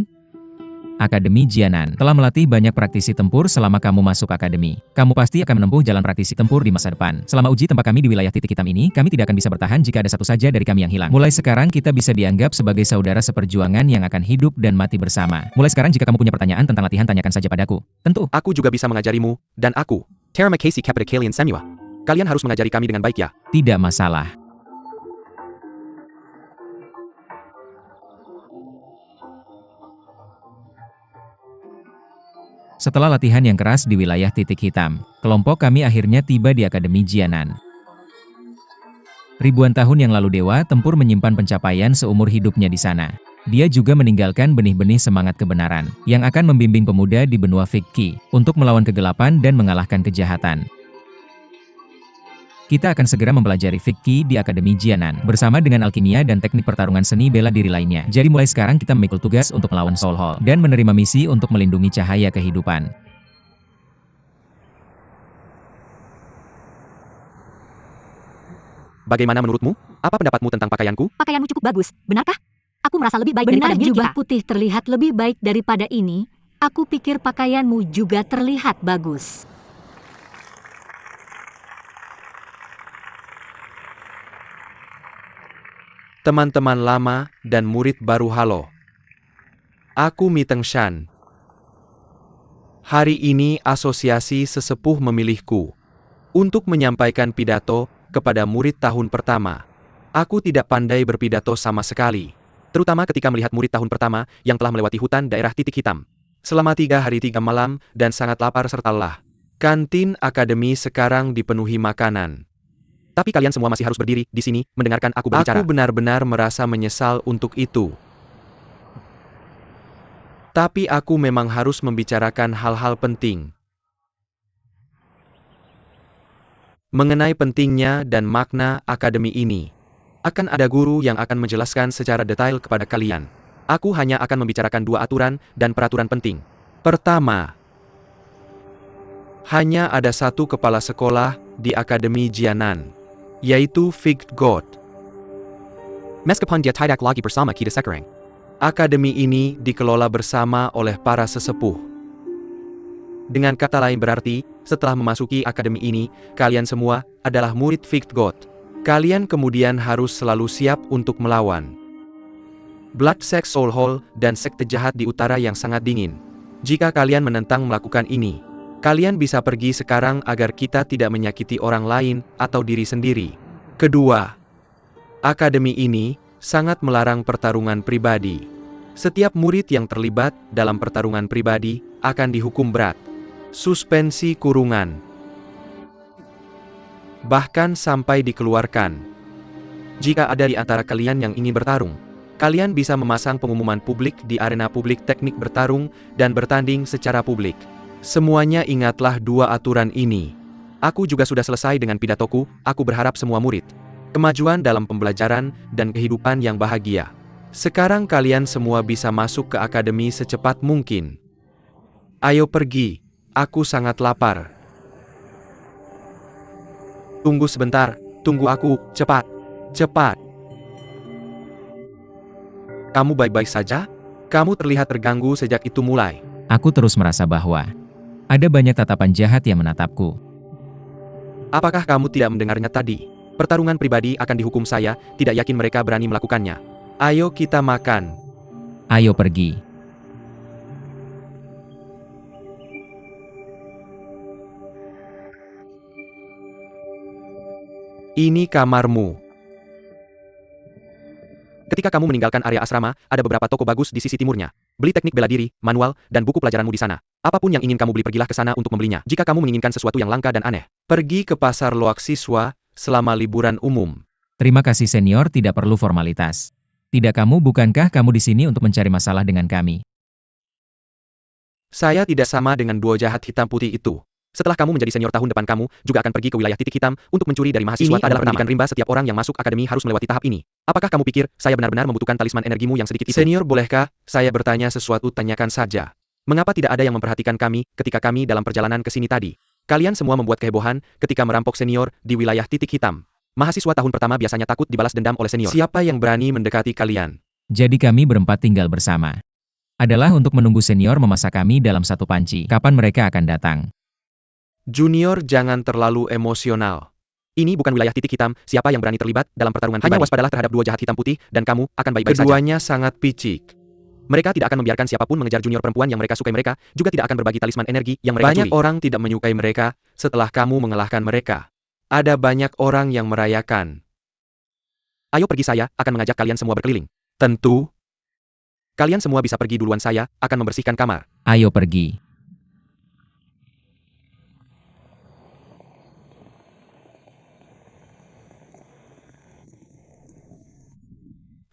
Akademi Jianan telah melatih banyak praktisi tempur selama kamu masuk akademi. Kamu pasti akan menempuh jalan praktisi tempur di masa depan. Selama uji tempat kami di wilayah titik hitam ini, kami tidak akan bisa bertahan jika ada satu saja dari kami yang hilang. Mulai sekarang kita bisa dianggap sebagai saudara seperjuangan yang akan hidup dan mati bersama. Mulai sekarang jika kamu punya pertanyaan tentang latihan, tanyakan saja padaku. Tentu.
Aku juga bisa mengajarimu, dan aku, Terra Makasi Capita Kalian Samua. Kalian harus mengajari kami dengan baik ya.
Tidak masalah. Setelah latihan yang keras di wilayah titik hitam, kelompok kami akhirnya tiba di Akademi Jianan. Ribuan tahun yang lalu Dewa Tempur menyimpan pencapaian seumur hidupnya di sana. Dia juga meninggalkan benih-benih semangat kebenaran, yang akan membimbing pemuda di benua fikih, untuk melawan kegelapan dan mengalahkan kejahatan. Kita akan segera mempelajari fikih di Akademi Jianan, bersama dengan alkimia dan teknik pertarungan seni bela diri lainnya. Jadi mulai sekarang kita memikul tugas untuk melawan Soul Hall, dan menerima misi untuk melindungi cahaya kehidupan.
Bagaimana menurutmu? Apa pendapatmu tentang pakaianku?
Pakaianmu cukup bagus, benarkah? Aku merasa lebih baik daripada milik jubah putih terlihat lebih baik daripada ini. Aku pikir pakaianmu juga terlihat bagus.
Teman-teman lama dan murid baru halo. Aku Mi Teng Shan. Hari ini asosiasi sesepuh memilihku untuk menyampaikan pidato kepada murid tahun pertama. Aku tidak pandai berpidato sama sekali, terutama ketika melihat murid tahun pertama yang telah melewati hutan daerah titik hitam selama 3 hari 3 malam dan sangat lapar serta lelah. Kantin akademi sekarang dipenuhi makanan. Tapi kalian semua masih harus berdiri di sini mendengarkan aku berbicara. Aku benar-benar merasa menyesal untuk itu. Tapi aku memang harus membicarakan hal-hal penting. Mengenai pentingnya dan makna akademi ini. Akan ada guru yang akan menjelaskan secara detail kepada kalian. Aku hanya akan membicarakan 2 aturan dan peraturan penting. Pertama, hanya ada 1 kepala sekolah di Akademi Jianan, yaitu Figd God.
Meskipun dia tidak lagi bersama kita sekarang.
Akademi ini dikelola bersama oleh para sesepuh. Dengan kata lain berarti, setelah memasuki akademi ini, kalian semua adalah murid Figd God. Kalian kemudian harus selalu siap untuk melawan Blood Sect Soul Hall dan sekte jahat di utara yang sangat dingin. Jika kalian menentang melakukan ini, kalian bisa pergi sekarang agar kita tidak menyakiti orang lain atau diri sendiri. Kedua, akademi ini sangat melarang pertarungan pribadi. Setiap murid yang terlibat dalam pertarungan pribadi akan dihukum berat. Suspensi kurungan. Bahkan sampai dikeluarkan. Jika ada di antara kalian yang ingin bertarung, kalian bisa memasang pengumuman publik di arena publik teknik bertarung dan bertanding secara publik. Semuanya ingatlah 2 aturan ini. Aku juga sudah selesai dengan pidatoku. Aku berharap semua murid kemajuan dalam pembelajaran dan kehidupan yang bahagia. Sekarang kalian semua bisa masuk ke akademi secepat mungkin. Ayo pergi, aku sangat lapar. Tunggu sebentar, tunggu aku, cepat, cepat. Kamu baik-baik saja? Kamu terlihat terganggu sejak itu mulai.
Aku terus merasa bahwa ada banyak tatapan jahat yang menatapku.
Apakah kamu tidak mendengarnya tadi? Pertarungan pribadi akan dihukum saya, tidak yakin mereka berani melakukannya. Ayo kita makan.
Ayo pergi.
Ini kamarmu. Ketika kamu meninggalkan area asrama, ada beberapa toko bagus di sisi timurnya. Beli teknik bela diri, manual, dan buku pelajaranmu di sana. Apapun yang ingin kamu beli, pergilah ke sana untuk membelinya. Jika kamu menginginkan sesuatu yang langka dan aneh, pergi ke pasar loak siswa selama liburan umum.
Terima kasih senior, tidak perlu formalitas. Tidak bukankah kamu di sini untuk mencari masalah dengan kami?
Saya tidak sama dengan 2 jahat hitam putih itu. Setelah kamu menjadi senior tahun depan, kamu juga akan pergi ke wilayah titik hitam untuk mencuri dari mahasiswa. Ini adalah pendidikan rimba, setiap orang yang masuk akademi harus melewati tahap ini. Apakah kamu pikir saya benar-benar membutuhkan talisman energimu yang sedikit itu? Senior, bolehkah saya bertanya sesuatu? Tanyakan saja. Mengapa tidak ada yang memperhatikan kami ketika kami dalam perjalanan ke sini tadi? Kalian semua membuat kehebohan ketika merampok senior di wilayah titik hitam. Mahasiswa tahun pertama biasanya takut dibalas dendam oleh senior. Siapa yang berani mendekati kalian?
Jadi kami berempat tinggal bersama. Adalah untuk menunggu senior memasak kami dalam satu panci. Kapan mereka akan datang?
Junior, jangan terlalu emosional. Ini bukan wilayah titik hitam, siapa yang berani terlibat dalam pertarungan pribadi? Hanya waspadalah terhadap 2 jahat hitam putih, dan kamu akan baik-baik saja. Keduanya sangat picik. Mereka tidak akan membiarkan siapapun mengejar junior perempuan yang mereka sukai. Mereka juga tidak akan berbagi talisman energi yang mereka curi. Banyak orang tidak menyukai mereka setelah kamu mengalahkan mereka. Ada banyak orang yang merayakan. Ayo pergi, saya akan mengajak kalian semua berkeliling. Tentu. Kalian semua bisa pergi duluan, saya akan membersihkan kamar.
Ayo pergi.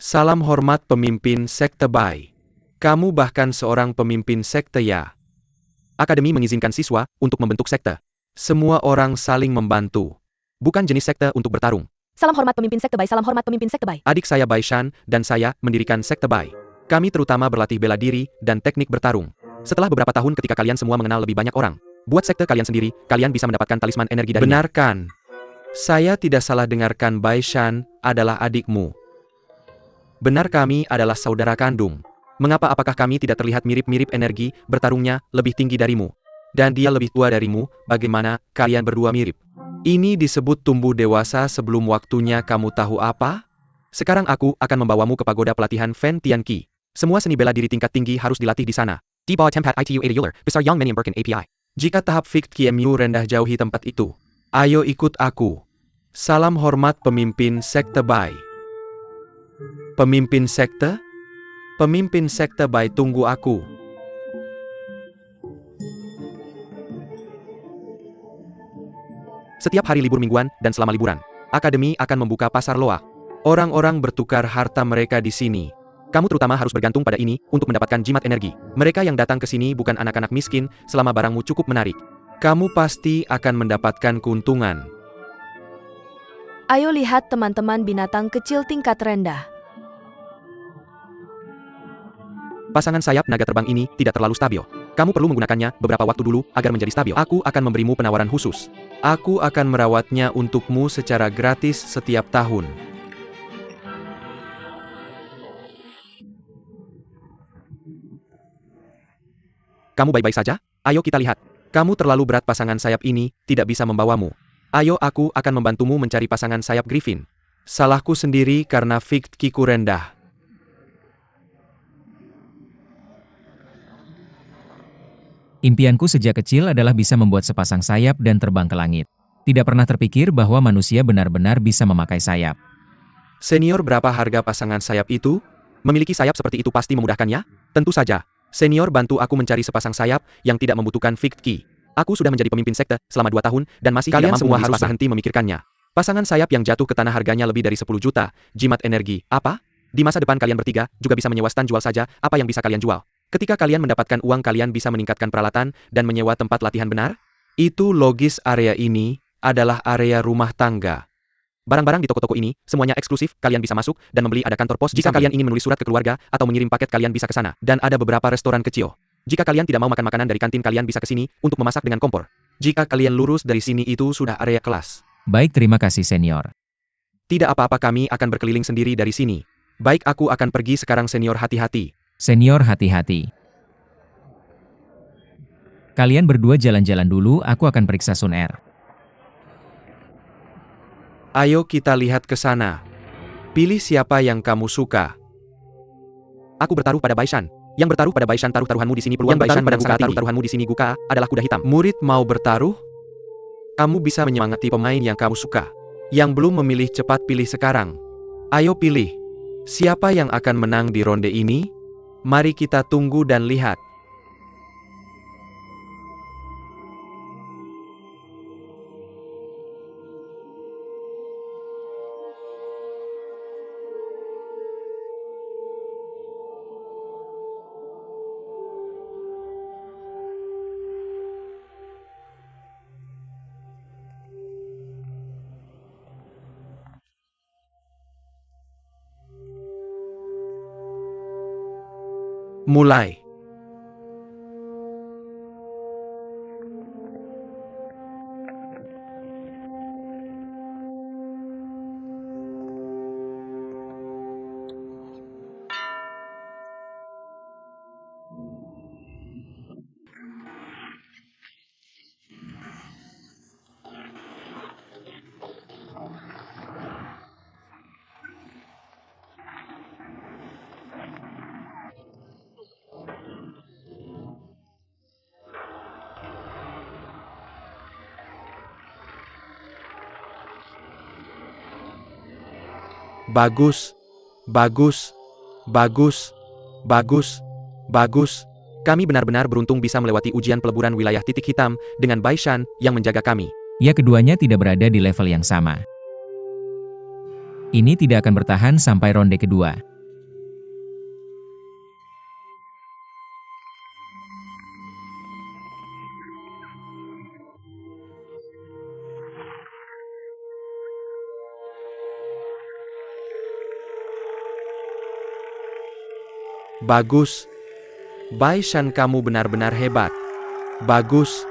Salam hormat pemimpin sekte Bai. Kamu bahkan seorang pemimpin sekte ya. Akademi mengizinkan siswa untuk membentuk sekte. Semua orang saling membantu. Bukan jenis sekte untuk bertarung.
Salam hormat pemimpin sekte Bai, salam hormat pemimpin sekte Bai.
Adik saya Bai Shan dan saya mendirikan sekte Bai. Kami terutama berlatih bela diri dan teknik bertarung. Setelah beberapa tahun ketika kalian semua mengenal lebih banyak orang, buat sekte kalian sendiri, kalian bisa mendapatkan talisman energi darinya. Benarkan. Saya tidak salah dengarkan, Bai Shan adalah adikmu. Benar, kami adalah saudara kandung. Mengapa apakah kami tidak terlihat mirip-mirip energi bertarungnya lebih tinggi darimu? Dan dia lebih tua darimu, bagaimana kalian berdua mirip? Ini disebut tumbuh dewasa sebelum waktunya, kamu tahu apa? Sekarang aku akan membawamu ke pagoda pelatihan Fen Tianqi. Semua seni bela diri tingkat tinggi harus dilatih di sana. Di bawah tempat ITU Ada Euler, besar Yang Meniam Birkin API. Jika tahap Fikt QMU rendah, jauhi tempat itu. Ayo ikut aku. Salam hormat pemimpin sekte Bai. Pemimpin sekte? Pemimpin sekte Bai, tunggu aku. Setiap hari libur mingguan dan selama liburan, Akademi akan membuka pasar loak. Orang-orang bertukar harta mereka di sini. Kamu terutama harus bergantung pada ini untuk mendapatkan jimat energi. Mereka yang datang ke sini bukan anak-anak miskin, selama barangmu cukup menarik. Kamu pasti akan mendapatkan keuntungan.
Ayo lihat teman-teman binatang kecil tingkat rendah.
Pasangan sayap naga terbang ini tidak terlalu stabil. Kamu perlu menggunakannya beberapa waktu dulu agar menjadi stabil. Aku akan memberimu penawaran khusus. Aku akan merawatnya untukmu secara gratis setiap tahun. Kamu baik-baik saja? Ayo kita lihat. Kamu terlalu berat, pasangan sayap ini tidak bisa membawamu. Ayo, aku akan membantumu mencari pasangan sayap Griffin. Salahku sendiri karena Fikt Kiku rendah.
Impianku sejak kecil adalah bisa membuat sepasang sayap dan terbang ke langit. Tidak pernah terpikir bahwa manusia benar-benar bisa memakai sayap.
Senior, berapa harga pasangan sayap itu? Memiliki sayap seperti itu pasti memudahkannya? Tentu saja. Senior, bantu aku mencari sepasang sayap yang tidak membutuhkan Fikt Ki. Aku sudah menjadi pemimpin sekte selama 2 tahun dan masih
Kalian
tidak mampu
semua
harus
harus
berhenti memikirkannya. Pasangan sayap yang jatuh ke tanah harganya lebih dari 10 juta, jimat energi, apa? Di masa depan kalian bertiga juga bisa menyewa stand jual saja, apa yang bisa kalian jual? Ketika kalian mendapatkan uang, kalian bisa meningkatkan peralatan dan menyewa tempat latihan, benar? Itu logis. Area ini adalah area rumah tangga. Barang-barang di toko-toko ini semuanya eksklusif, kalian bisa masuk dan membeli. Ada kantor pos jika kalian ingin menulis surat ke keluarga atau mengirim paket, kalian bisa ke sana. Dan ada beberapa restoran kecil. Jika kalian tidak mau makan makanan dari kantin, kalian bisa ke sini untuk memasak dengan kompor. Jika kalian lurus dari sini, itu sudah area kelas.
Baik, terima kasih senior.
Tidak apa-apa, kami akan berkeliling sendiri dari sini. Baik, aku akan pergi sekarang, senior, hati-hati.
Senior, hati-hati. Kalian berdua jalan-jalan dulu, aku akan periksa Sun Air.
Ayo kita lihat ke sana. Pilih siapa yang kamu suka. Aku bertaruh pada Baishan. Yang bertaruh pada Baishan, taruh taruhanmu di sini. Peluang Baishan pada Guka, taruh taruhanmu di sini. Guka adalah kuda hitam. Murid mau bertaruh? Kamu bisa menyemangati pemain yang kamu suka. Yang belum memilih, cepat pilih sekarang. Ayo pilih. Siapa yang akan menang di ronde ini? Mari kita tunggu dan lihat. Mulai. Bagus, bagus, bagus, bagus, bagus. Kami benar-benar beruntung bisa melewati ujian peleburan wilayah titik hitam dengan Baishan yang menjaga kami.
Ya, keduanya tidak berada di level yang sama. Ini tidak akan bertahan sampai ronde kedua.
Bagus. Baishan, kamu benar-benar hebat. Bagus.